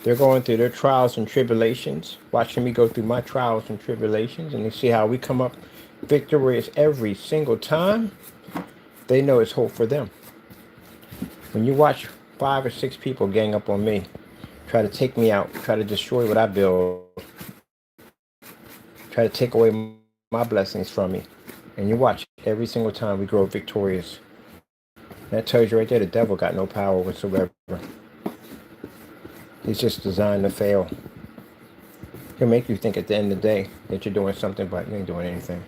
they're going through their trials and tribulations, watching me go through my trials and tribulations, and they see how we come up victorious every single time. They know it's hope for them. When you watch 5 or 6 people gang up on me, try to take me out, try to destroy what I build, try to take away my blessings from me, and you watch every single time we grow victorious. That tells you right there the devil got no power whatsoever. He's just designed to fail. He'll make you think at the end of the day that you're doing something, but you ain't doing anything.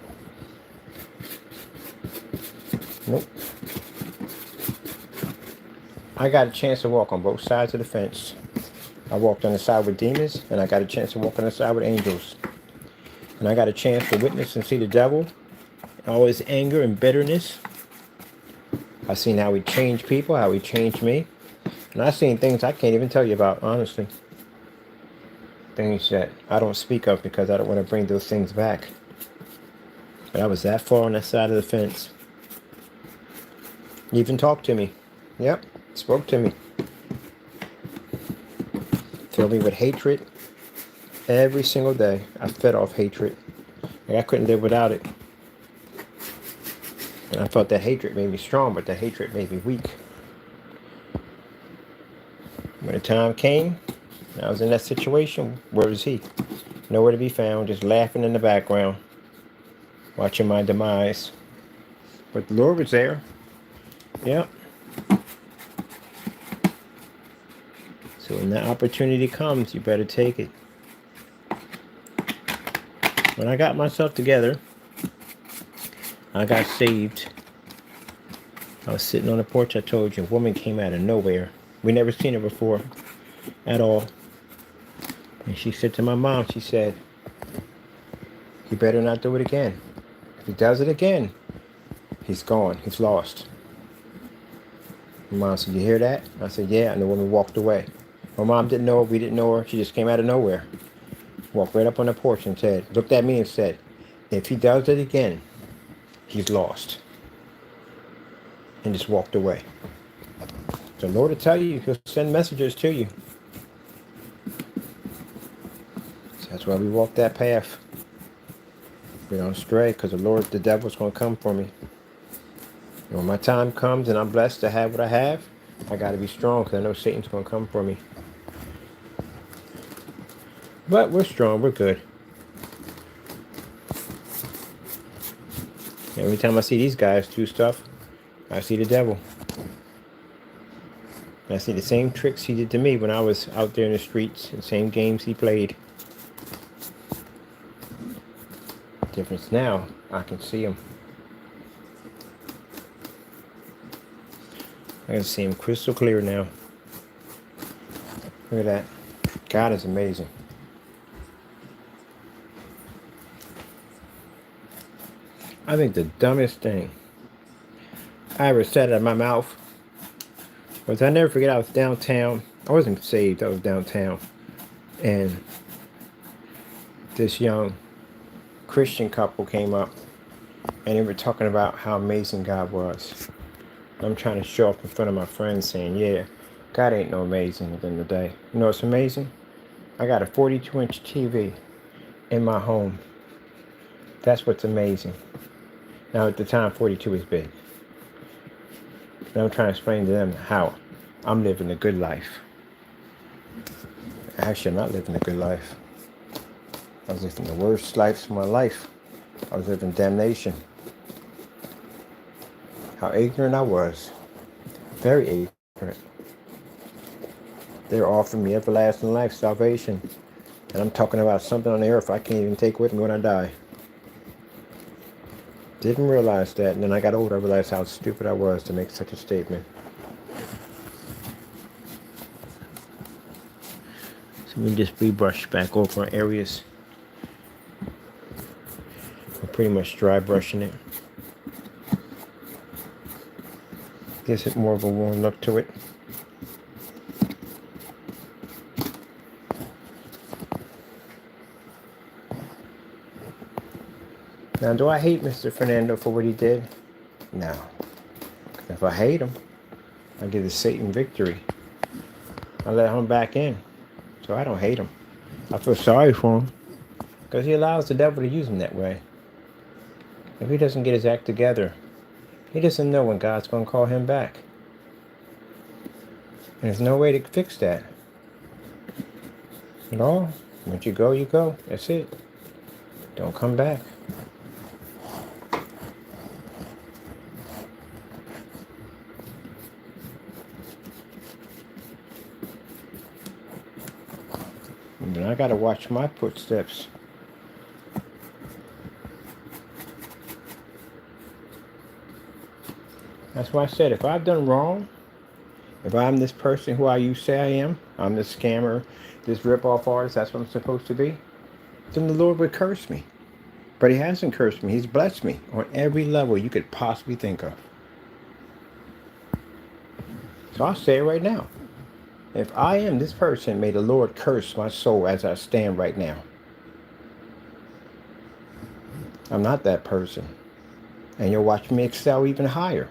Nope. I got a chance to walk on both sides of the fence. I walked on the side with demons, and I got a chance to walk on the side with angels. And I got a chance to witness and see the devil, all his anger and bitterness. I've seen how he changed people, how he changed me. And I've seen things I can't even tell you about, honestly. Things that I don't speak of because I don't want to bring those things back. But I was that far on that side of the fence. He even talked to me. Yep, spoke to me. Filled me with hatred every single day. I fed off hatred. Like I couldn't live without it. And I thought that hatred made me strong, but that hatred made me weak. When the time came, I was in that situation. Where was he? Nowhere to be found, just laughing in the background, watching my demise. But the Lord was there. Yep. So when that opportunity comes, you better take it. When I got myself together, I got saved. I was sitting on the porch, I told you, a woman came out of nowhere. We never seen her before at all. And she said to my mom, she said, "You better not do it again. If he does it again, he's gone. He's lost." My mom said, "You hear that?" I said, "Yeah," and the woman walked away. My mom didn't know her, we didn't know her. She just came out of nowhere. Walked right up on the porch and said, looked at me and said, "If he does it again, he's lost." And just walked away. The Lord will tell you, he'll send messengers to you. So that's why we walk that path. We don't stray, because the devil's going to come for me. And when my time comes and I'm blessed to have what I have, I got to be strong, because I know Satan's going to come for me. But we're strong, we're good. Every time I see these guys do stuff, I see the devil. I see the same tricks he did to me when I was out there in the streets, the same games he played. Difference now, I can see him. I can see him crystal clear now. Look at that. God is amazing. I think the dumbest thing I ever said out of my mouth was, I never forget, I was downtown. I wasn't saved, I was downtown. And this young Christian couple came up and they were talking about how amazing God was. I'm trying to show up in front of my friends saying, yeah, God ain't no amazing at the end of the day. You know what's amazing? I got a 42-inch TV in my home. That's what's amazing. Now at the time, 42 is big. And I'm trying to explain to them how I'm living a good life. Actually, I'm not living a good life. I was living the worst life of my life. I was living damnation. How ignorant I was. Very ignorant. They're offering me everlasting life, salvation. And I'm talking about something on the earth I can't even take with me when I die. Didn't realize that, and then I got older, I realized how stupid I was to make such a statement. So we just rebrush back over areas. We're pretty much dry brushing it. Gives it more of a warm look to it. Now, do I hate Mr. Fernando for what he did? No. If I hate him, I give the Satan victory. I let him back in. So I don't hate him. I feel sorry for him because he allows the devil to use him that way. If he doesn't get his act together, he doesn't know when God's going to call him back. And there's no way to fix that. No, once you go, you go. That's it. Don't come back. And then I got to watch my footsteps. That's why I said, if I've done wrong, if I'm this person who you say I am, I'm this scammer, this rip-off artist, that's what I'm supposed to be, then the Lord would curse me. But he hasn't cursed me. He's blessed me on every level you could possibly think of. So I'll say it right now. If I am this person, may the Lord curse my soul as I stand right now. I'm not that person. And you'll watch me excel even higher.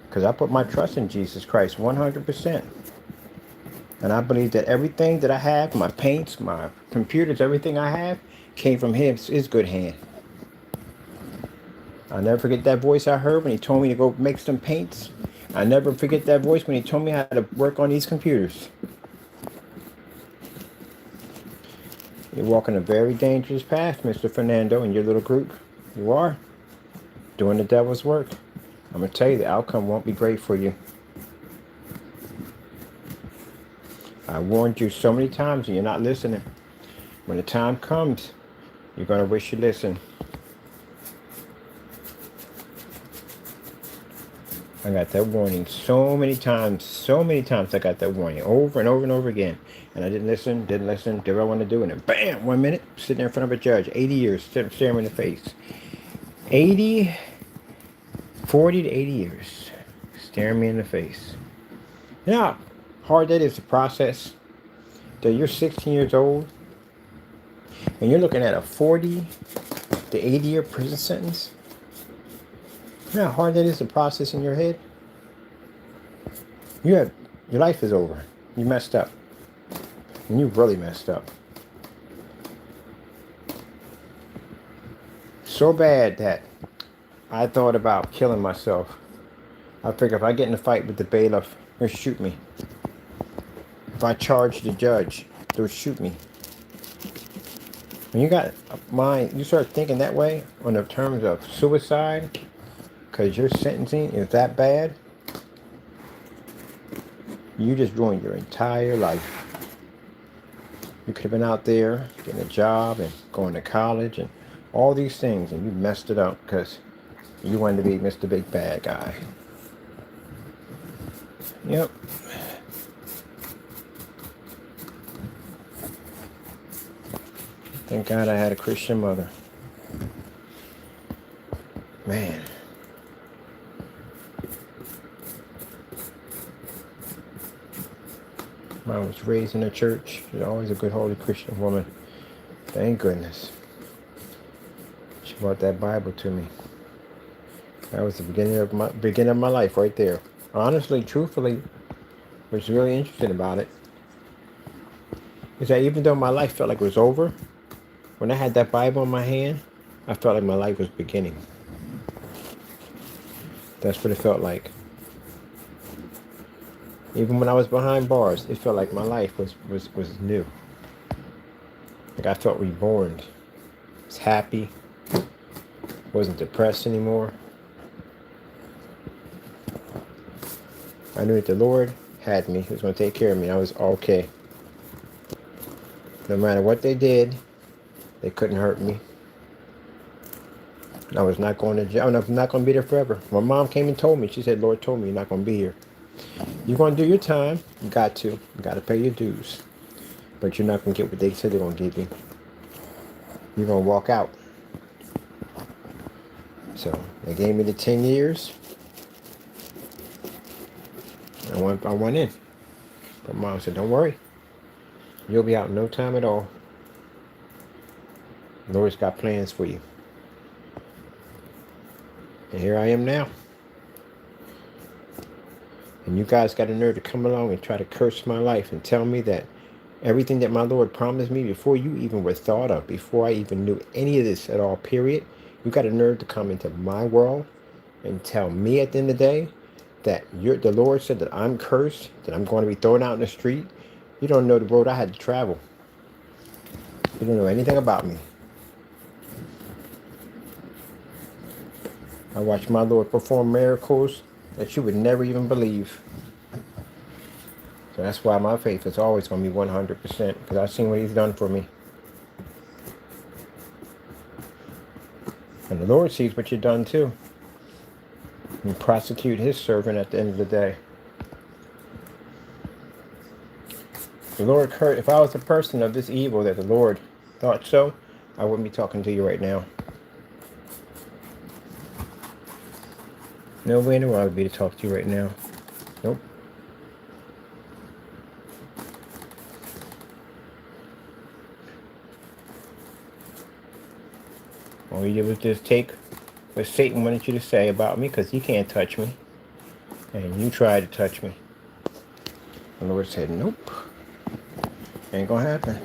Because I put my trust in Jesus Christ 100%. And I believe that everything that I have, my paints, my computers, everything I have, came from his good hand. I'll never forget that voice I heard when he told me to go make some paints. I'll never forget that voice when he told me how to work on these computers. You're walking a very dangerous path, Mr. Fernando, and your little group. You are doing the devil's work. I'm going to tell you, the outcome won't be great for you. I warned you so many times and you're not listening. When the time comes, you're going to wish you listened. I got that warning so many times I got that warning over and over and over again. And I didn't listen, did what I wanted to do. And then bam, 1 minute, sitting there in front of a judge, 80 years, staring me in the face. 40 to 80 years, staring me in the face. You know how hard that is to process? That you're 16 years old and you're looking at a 40 to 80 year prison sentence? You know how hard that is to process in your head? Your life is over. You messed up. And you really messed up. So bad that I thought about killing myself. I figured if I get in a fight with the bailiff, he'll shoot me. If I charge the judge, they'll shoot me. When you got a mind, you start thinking that way on the terms of suicide, because your sentencing is that bad, you just ruined your entire life. You could have been out there getting a job and going to college and all these things, and you messed it up because you wanted to be Mr. Big Bad Guy. Yep. Thank God I had a Christian mother. Man. I was raised in a church. She's always a good, holy Christian woman. Thank goodness. She brought that Bible to me. That was the beginning of my life right there. Honestly, truthfully, was really interested about it. Is that even though my life felt like it was over, when I had that Bible in my hand, I felt like my life was beginning. That's what it felt like. Even when I was behind bars, it felt like my life was new. Like I felt reborn. I was happy. Wasn't depressed anymore. I knew that the Lord had me. He was going to take care of me. I was okay. No matter what they did, they couldn't hurt me. I was not going to jail. I'm not going to be there forever. My mom came and told me. She said, Lord told me you're not going to be here. You're going to do your time. You got to. You got to pay your dues. But you're not going to get what they said they're going to give you. You're going to walk out. So they gave me the 10 years. I went in. But Mom said, don't worry. You'll be out in no time at all. The Lord's got plans for you. And here I am now. And you guys got a nerve to come along and try to curse my life and tell me that everything that my Lord promised me before you even were thought of, before I even knew any of this at all, period. You got a nerve to come into my world and tell me at the end of the day that the Lord said that I'm cursed, that I'm going to be thrown out in the street. You don't know the road I had to travel. You don't know anything about me. I watched my Lord perform miracles that you would never even believe. So that's why my faith is always going to be 100%, because I've seen what he's done for me. And the Lord sees what you've done too. And prosecute his servant at the end of the day. The Lord, if I was a person of this evil that the Lord thought so, I wouldn't be talking to you right now. No way in the world would be to talk to you right now. Nope. All you did was just take what Satan wanted you to say about me, because he can't touch me. And you tried to touch me. The Lord said, nope. Ain't gonna happen.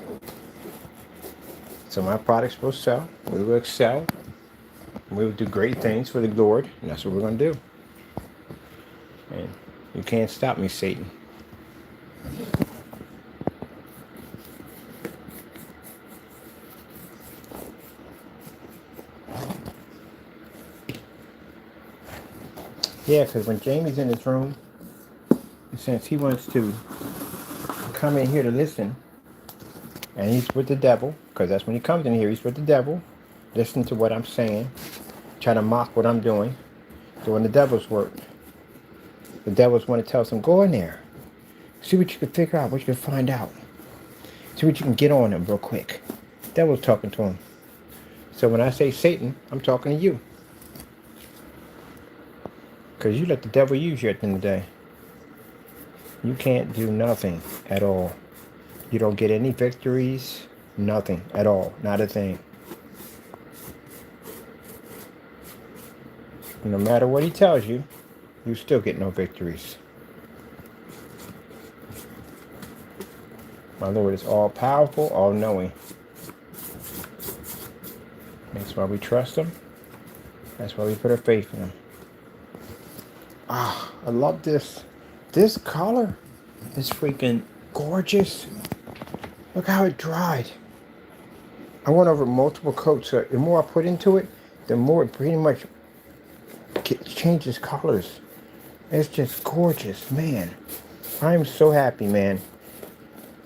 So my products will sell. We will excel. We will do great things for the Lord. And that's what we're gonna do. And you can't stop me, Satan. Yeah, because when Jamie's in his room, since he wants to come in here to listen, and he's with the devil, because that's when he comes in here, he's with the devil, listening to what I'm saying, trying to mock what I'm doing the devil's work. The devils want to tell us, go in there, see what you can figure out, what you can find out, see what you can get on him real quick. The devil's talking to him. So when I say Satan, I'm talking to you. Because you let the devil use you at the end of the day. You can't do nothing at all. You don't get any victories, nothing at all, not a thing. No matter what he tells you, you still get no victories. My Lord is all powerful, all knowing. That's why we trust him. That's why we put our faith in him. Ah, I love this. This color is freaking gorgeous. Look how it dried. I went over multiple coats. So the more I put into it, the more it pretty much changes colors. It's just gorgeous, man. I'm so happy, man.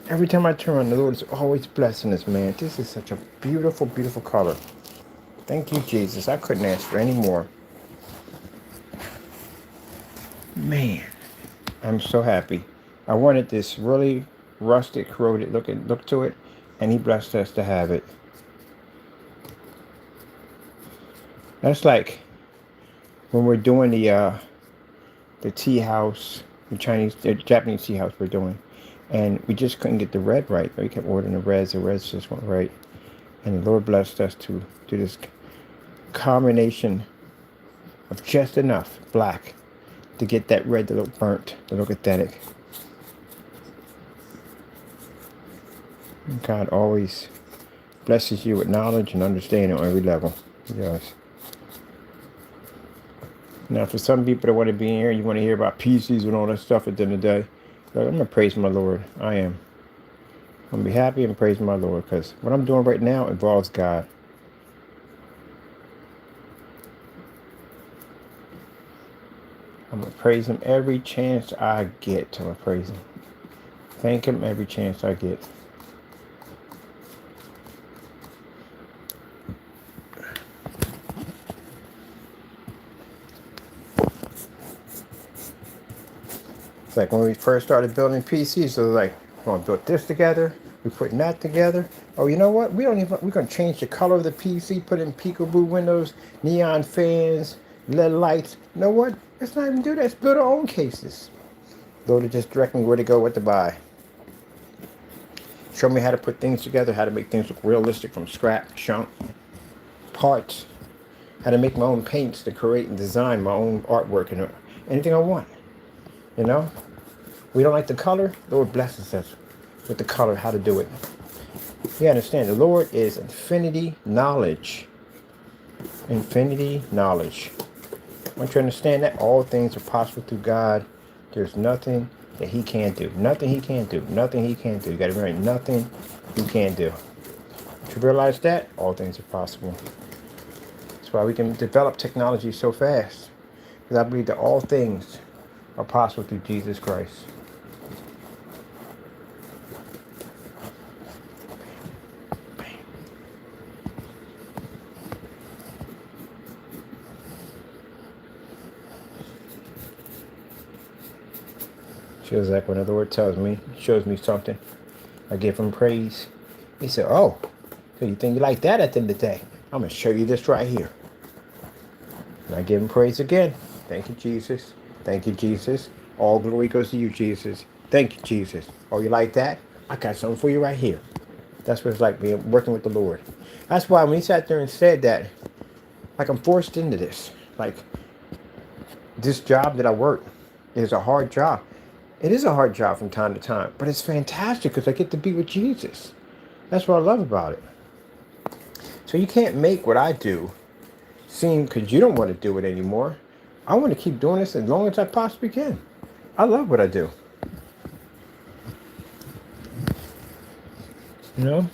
Every time I turn on, the Lord is always blessing us, man. This is such a beautiful, beautiful color. Thank you, Jesus. I couldn't ask for any more. Man, I'm so happy. I wanted this really rustic, corroded look to it, and he blessed us to have it. That's when we're doing the tea house, the Japanese tea house we're doing, and we just couldn't get the red right. We kept ordering the reds just weren't right, and the Lord blessed us to do this combination of just enough black to get that red to look burnt, to look aesthetic. God always blesses you with knowledge and understanding on every level. He does. Now, for some people that want to be in here, you want to hear about PCs and all that stuff at the end of the day, I'm going to praise my Lord. I am. I'm going to be happy and praise my Lord, because what I'm doing right now involves God. I'm going to praise him every chance I get. I'm going to praise him. Thank him every chance I get. It's like when we first started building PCs, it was like, we're going to build this together. We're putting that together. Oh, you know what? We're going to change the color of the PC, put in peekaboo windows, neon fans, LED lights. You know what? Let's not even do that. Let's build our own cases. Lord, just direct me where to go, what to buy. Show me how to put things together, how to make things look realistic from scrap, junk, parts. How to make my own paints to create and design my own artwork and anything I want. You know? We don't like the color, Lord blesses us with the color, how to do it. You understand, the Lord is infinity knowledge. Infinity knowledge. I want you to understand that all things are possible through God. There's nothing that he can't do. Nothing he can't do. Nothing he can't do. You got to remember, nothing he can't do. To realize that, all things are possible. That's why we can develop technology so fast. Because I believe that all things are possible through Jesus Christ. Feels like when the Lord tells me, shows me something, I give him praise. He said, oh, so you think you like that at the end of the day? I'm going to show you this right here. And I give him praise again. Thank you, Jesus. Thank you, Jesus. All glory goes to you, Jesus. Thank you, Jesus. Oh, you like that? I got something for you right here. That's what it's like being working with the Lord. That's why when he sat there and said that, like I'm forced into this. Like this job that I work is a hard job. It is a hard job from time to time, but it's fantastic because I get to be with Jesus. That's what I love about it. So you can't make what I do seem because you don't want to do it anymore. I want to keep doing this as long as I possibly can. I love what I do. You know?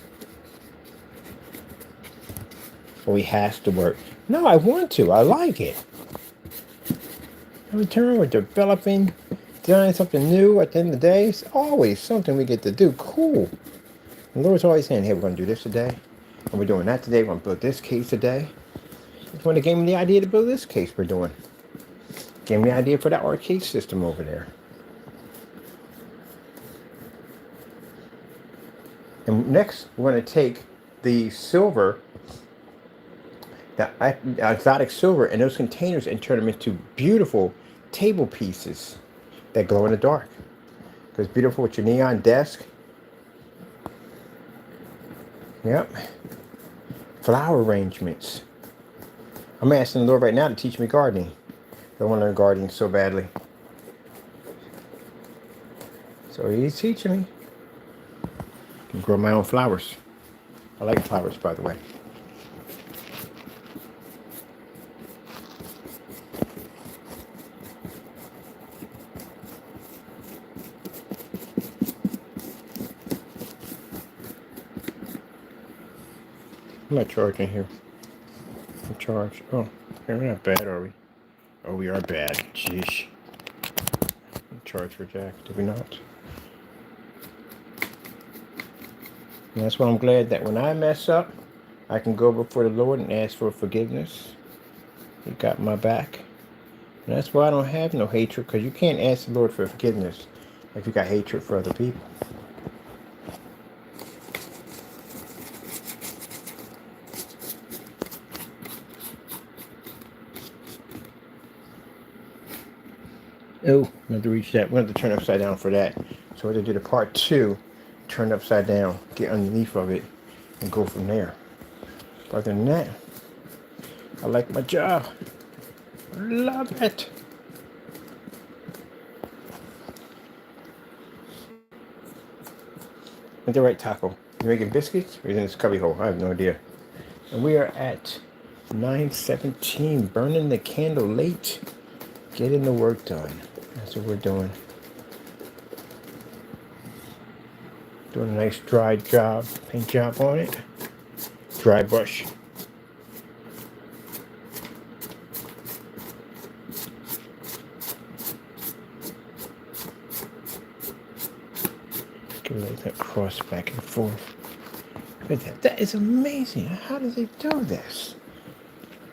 Well, he has to work. No, I want to. I like it. In return, we're developing, doing something new at the end of the day. It's always something we get to do. Cool. The Lord's always saying, hey, we're going to do this today. And we're doing that today. We're going to build this case today. That's when they gave me the idea to build this case we're doing. Gave me the idea for that arcade system over there. And next, we're going to take the silver, the exotic silver, and those containers and turn them into beautiful table pieces that glow in the dark. Because beautiful with your neon desk. Yep. Flower arrangements. I'm asking the Lord right now to teach me gardening. I want to learn gardening so badly. So he's teaching me. I can grow my own flowers. I like flowers, by the way. I'm not charging here. I'm charged. Oh, we're not bad, are we? Oh, we are bad. Jeez. Charge for Jack, did we not? And that's why I'm glad that when I mess up, I can go before the Lord and ask for forgiveness. He got my back. And that's why I don't have no hatred, because you can't ask the Lord for forgiveness if you got hatred for other people. Oh, I have to reach that. We have to turn upside down for that. So we're going to do the part 2, turn upside down, get underneath of it, and go from there. But other than that, I like my job. Love it. Is the right taco? You making biscuits or is it in this cubby hole? I have no idea. And we are at 9:17, burning the candle late, getting the work done. That's what we're doing. Doing a nice dry job, paint job on it. Dry brush. Let that cross back and forth. Look at that. That is amazing. How does he do this?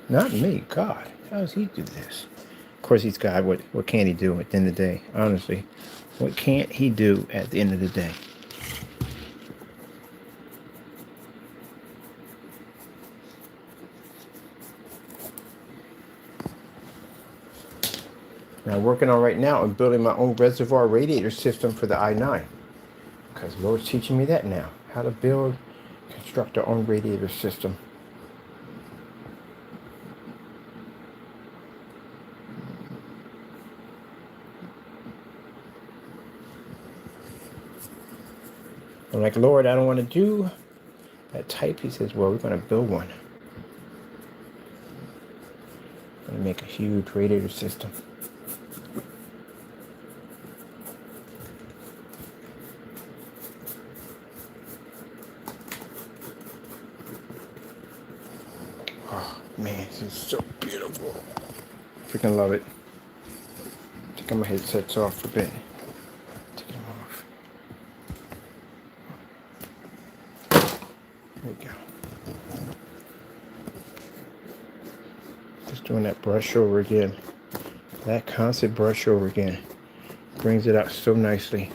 Not me, God. How does he do this? Of course, he's God. What can he do at the end of the day? Honestly, what can't he do at the end of the day? Now working on right now, I'm building my own reservoir radiator system for the i9. Because Lord's teaching me that now. How to build, construct our own radiator system. I'm like, Lord, I don't want to do that type. He says, well, we're going to build one. I'm going to make a huge radiator system. Oh, man, this is so beautiful. Freaking love it. Taking my headsets off a bit. Take them off. There we go. Just doing that brush over again. That constant brush over again. Brings it out so nicely.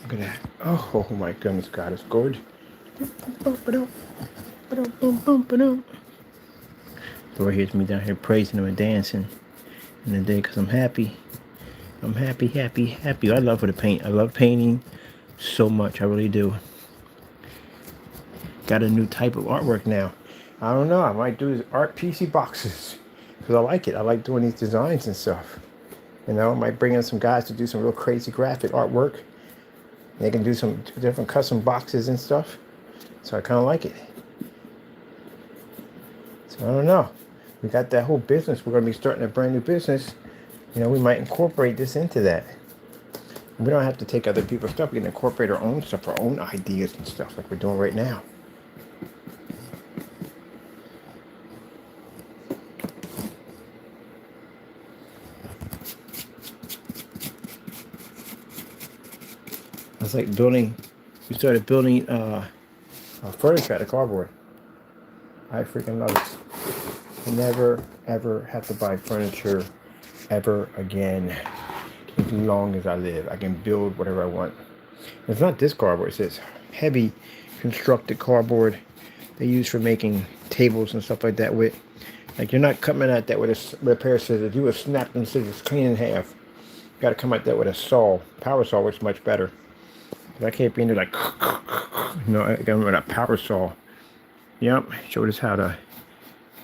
Look at that. Oh my goodness, God, it's good. Lord hears me down here praising him and dancing in the day because I'm happy. I'm happy, happy, happy. I love to paint. I love painting so much. I really do. Got a new type of artwork now. I don't know. I might do art PC boxes because I like it. I like doing these designs and stuff. You know, I might bring in some guys to do some real crazy graphic artwork. They can do some different custom boxes and stuff. So I kind of like it. So I don't know. We got that whole business. We're going to be starting a brand new business. You know, we might incorporate this into that. We don't have to take other people's stuff. We can incorporate our own stuff, our own ideas and stuff like we're doing right now. It's like building, we started building furniture out of cardboard. I freaking love it. Never, ever have to buy furniture ever again. As long as I live, I can build whatever I want. It's not this cardboard, it's this heavy constructed cardboard they use for making tables and stuff like that with. Like, you're not coming at that with a pair of scissors. You would snap them scissors clean in half. You got to come at that with a saw. Power saw works much better. I can't be in there like, you know, I got with a power saw. Yep, showed us how to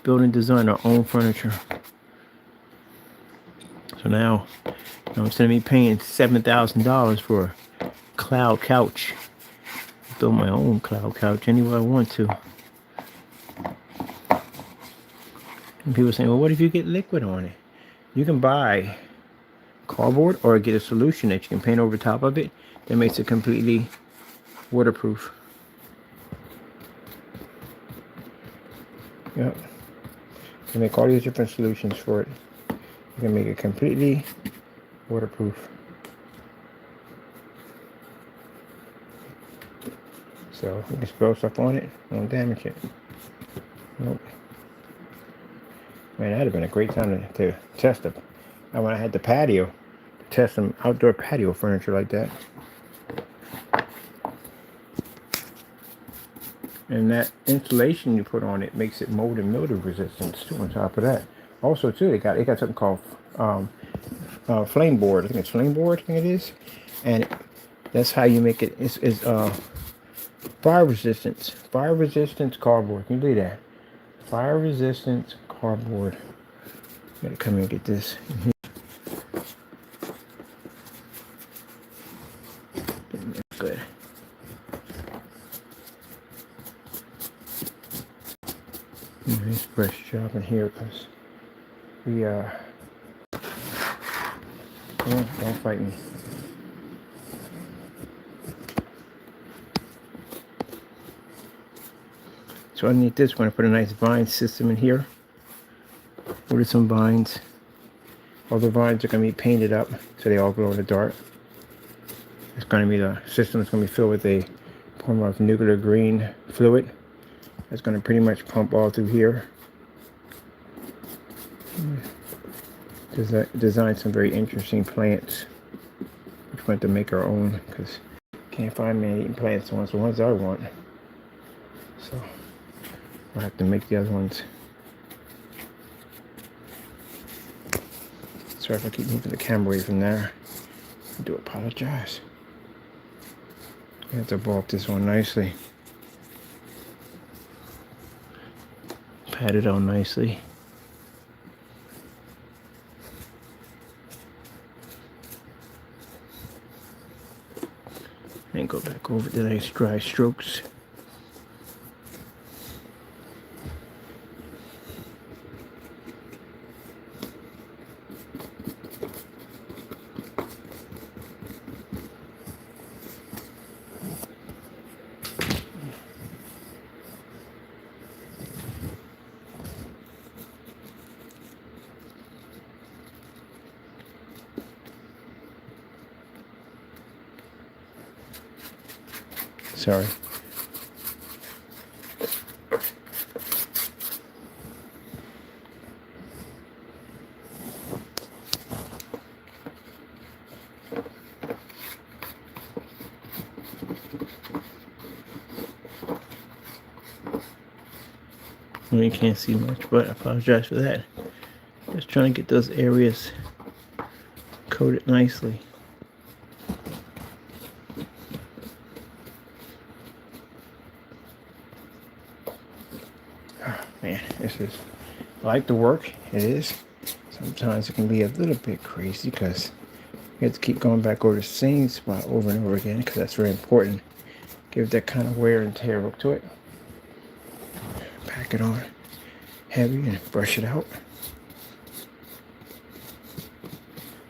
build and design our own furniture. So now, instead of me paying $7,000 for a cloud couch, I build my own cloud couch anywhere I want to. And people saying, well, what if you get liquid on it? You can buy cardboard or get a solution that you can paint over top of it that makes it completely waterproof. Yep. You can make all these different solutions for it. You can make it completely waterproof. So you can spill stuff on it, don't damage it. Nope. Man, that'd have been a great time to test it. And when I had the patio, test some outdoor patio furniture like that. And that insulation you put on it makes it mold and mildew resistance too. On top of that, also too, they got something called flame board. I think it's flame board. I think it is, and that's how you make it. It's fire resistance. Fire resistance cardboard. Can you do that? Fire resistance cardboard. Gotta come and get this. Good. Nice fresh job in here because we don't fight me. So underneath this, we're going to put a nice vine system in here. Order some vines. All the vines are going to be painted up so they all glow in the dark. It's going to be the system is going to be filled with a form of nuclear green fluid. That's going to pretty much pump all through here. Design some very interesting plants. We want to make our own because can't find man-eating plants. The ones I want. So I'll have to make the other ones. Sorry if I keep moving the camera away from there. I do apologize. I have to bulk this one nicely. Pat it on nicely. And go back over the nice dry strokes. Sorry. Well, you can't see much, but I apologize for that. Just trying to get those areas coated nicely. Oh, man, I like the work. It is. Sometimes it can be a little bit crazy because you have to keep going back over the same spot over and over again because that's very important. Give that kind of wear and tear look to it. Pack it on heavy and brush it out.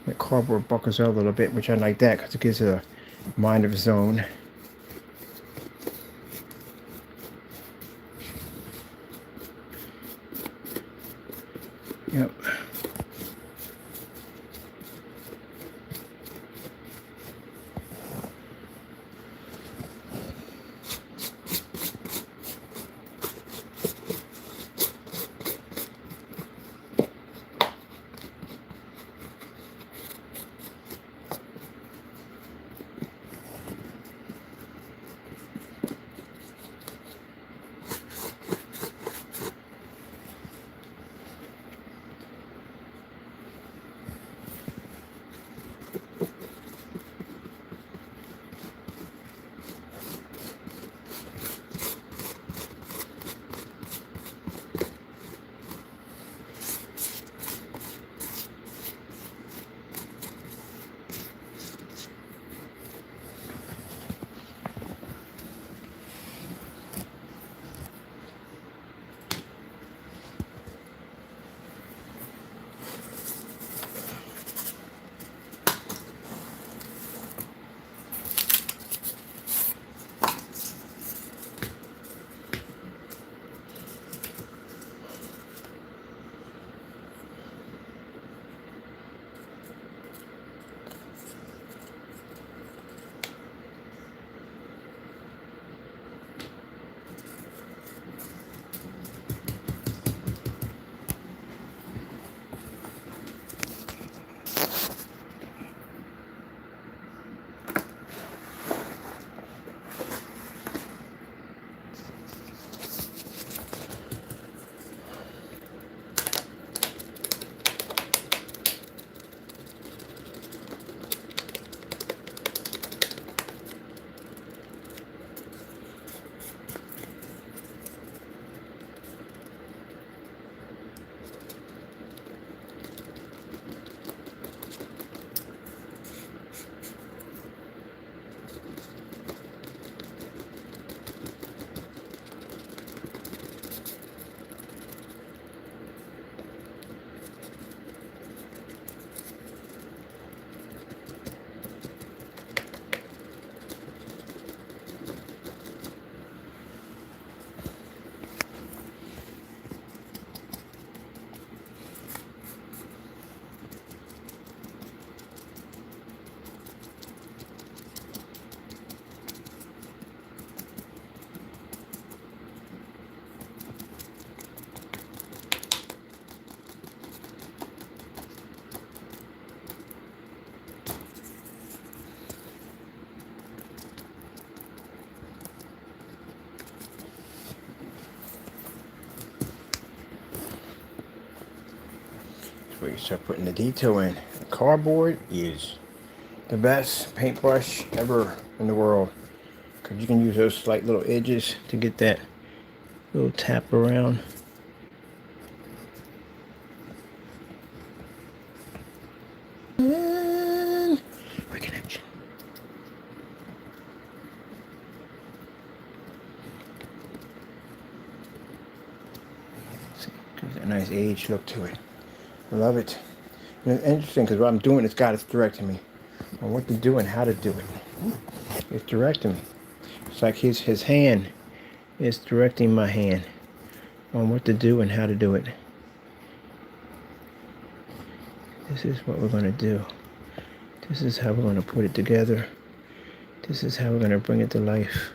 The cardboard buckles out a little bit, which I like that because it gives it a mind of its own. Yep. Where you start putting the detail in. Cardboard is the best paintbrush ever in the world, because you can use those slight little edges to get that little tap around. And reconnection. See, gives a nice age look to it. I love it. And it's interesting because what I'm doing, it's got it's directing me on what to do and how to do it. It's directing me. It's like his hand is directing my hand on what to do and how to do it. This is what we're going to do. This is how we're going to put it together. This is how we're going to bring it to life.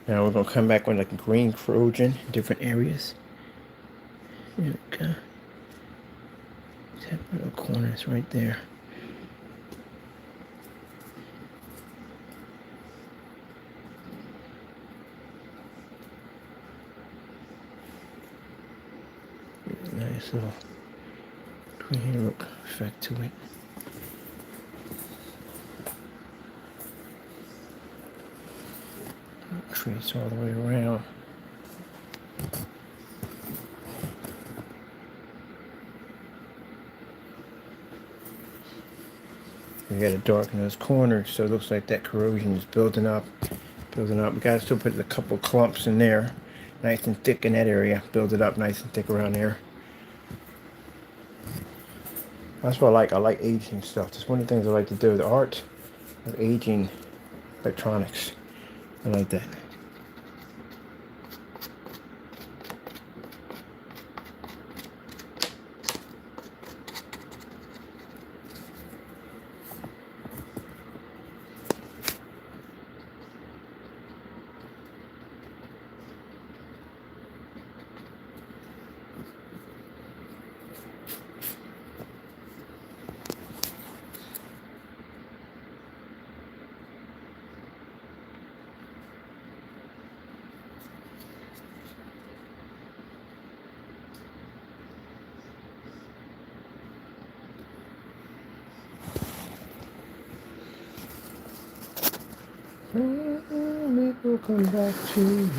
Now we're going to come back with like a green corrosion in different areas. There we go. Tap little corners right there. Nice little green look effect to it. Trace all the way around. We got to darken those corners so it looks like that corrosion is building up. We got to still put a couple clumps in there, nice and thick in that area. Build it up nice and thick around there. That's what I like. I like aging stuff. That's one of the things I like to do. The art of aging electronics. I like that. It will come back to you.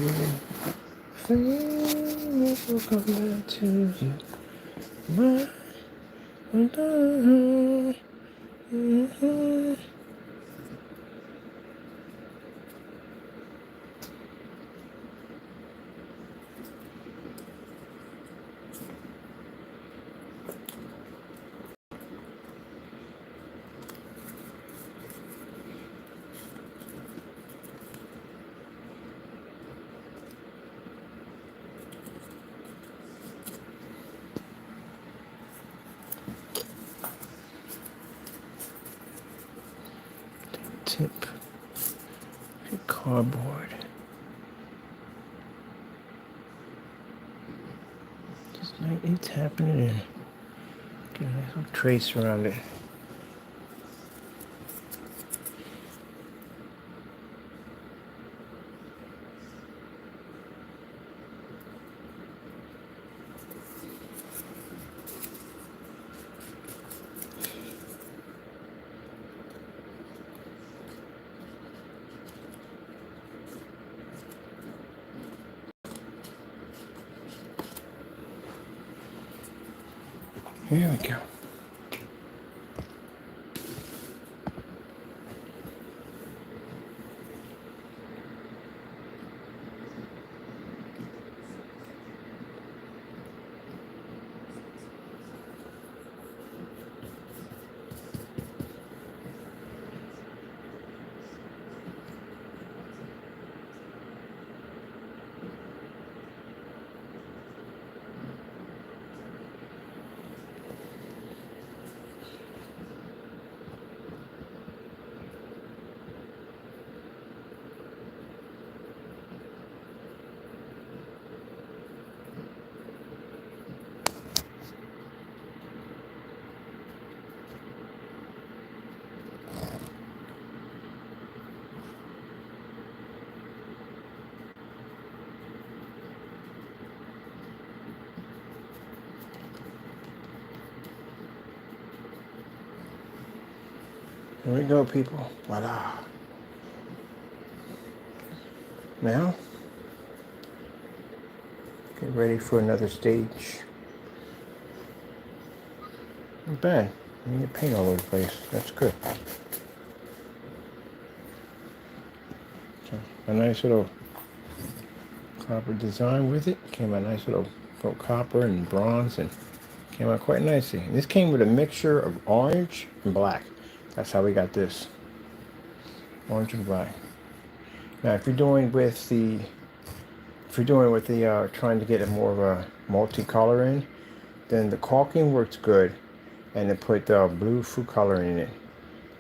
It will come back to you. My tip, cardboard. Just lightly tapping it in. Get a nice little trace around it. Here we go. Here we go, people. Voila. Now, get ready for another stage. Not bad. You get paint all over the place. That's good. So, a nice little copper design with it. Came a nice little copper and bronze, and came out quite nicely. And this came with a mixture of orange and black. That's how we got this. Orange and black. Now, if you're doing with the trying to get a more of a multicolor in, then the caulking works good, and then put blue food coloring in it.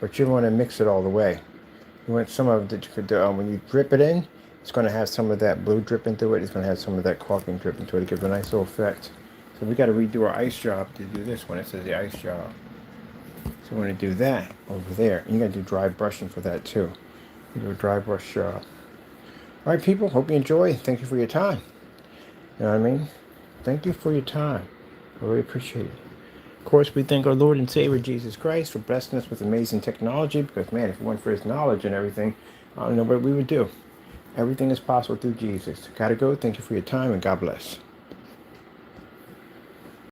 But you want to mix it all the way. You want some of when you drip it in, it's going to have some of that blue dripping through it. It's going to have some of that caulking dripping through it. It gives a nice little effect. So we got to redo our ice job to do this one. It says the ice job. So we're going to do that over there. And you got to do dry brushing for that too. You do a dry brush job. All right, people. Hope you enjoy. Thank you for your time. You know what I mean? Thank you for your time. I really appreciate it. Of course, we thank our Lord and Savior Jesus Christ for blessing us with amazing technology, because, man, if it weren't for his knowledge and everything, I don't know what we would do. Everything is possible through Jesus. Gotta go. Thank you for your time, and God bless.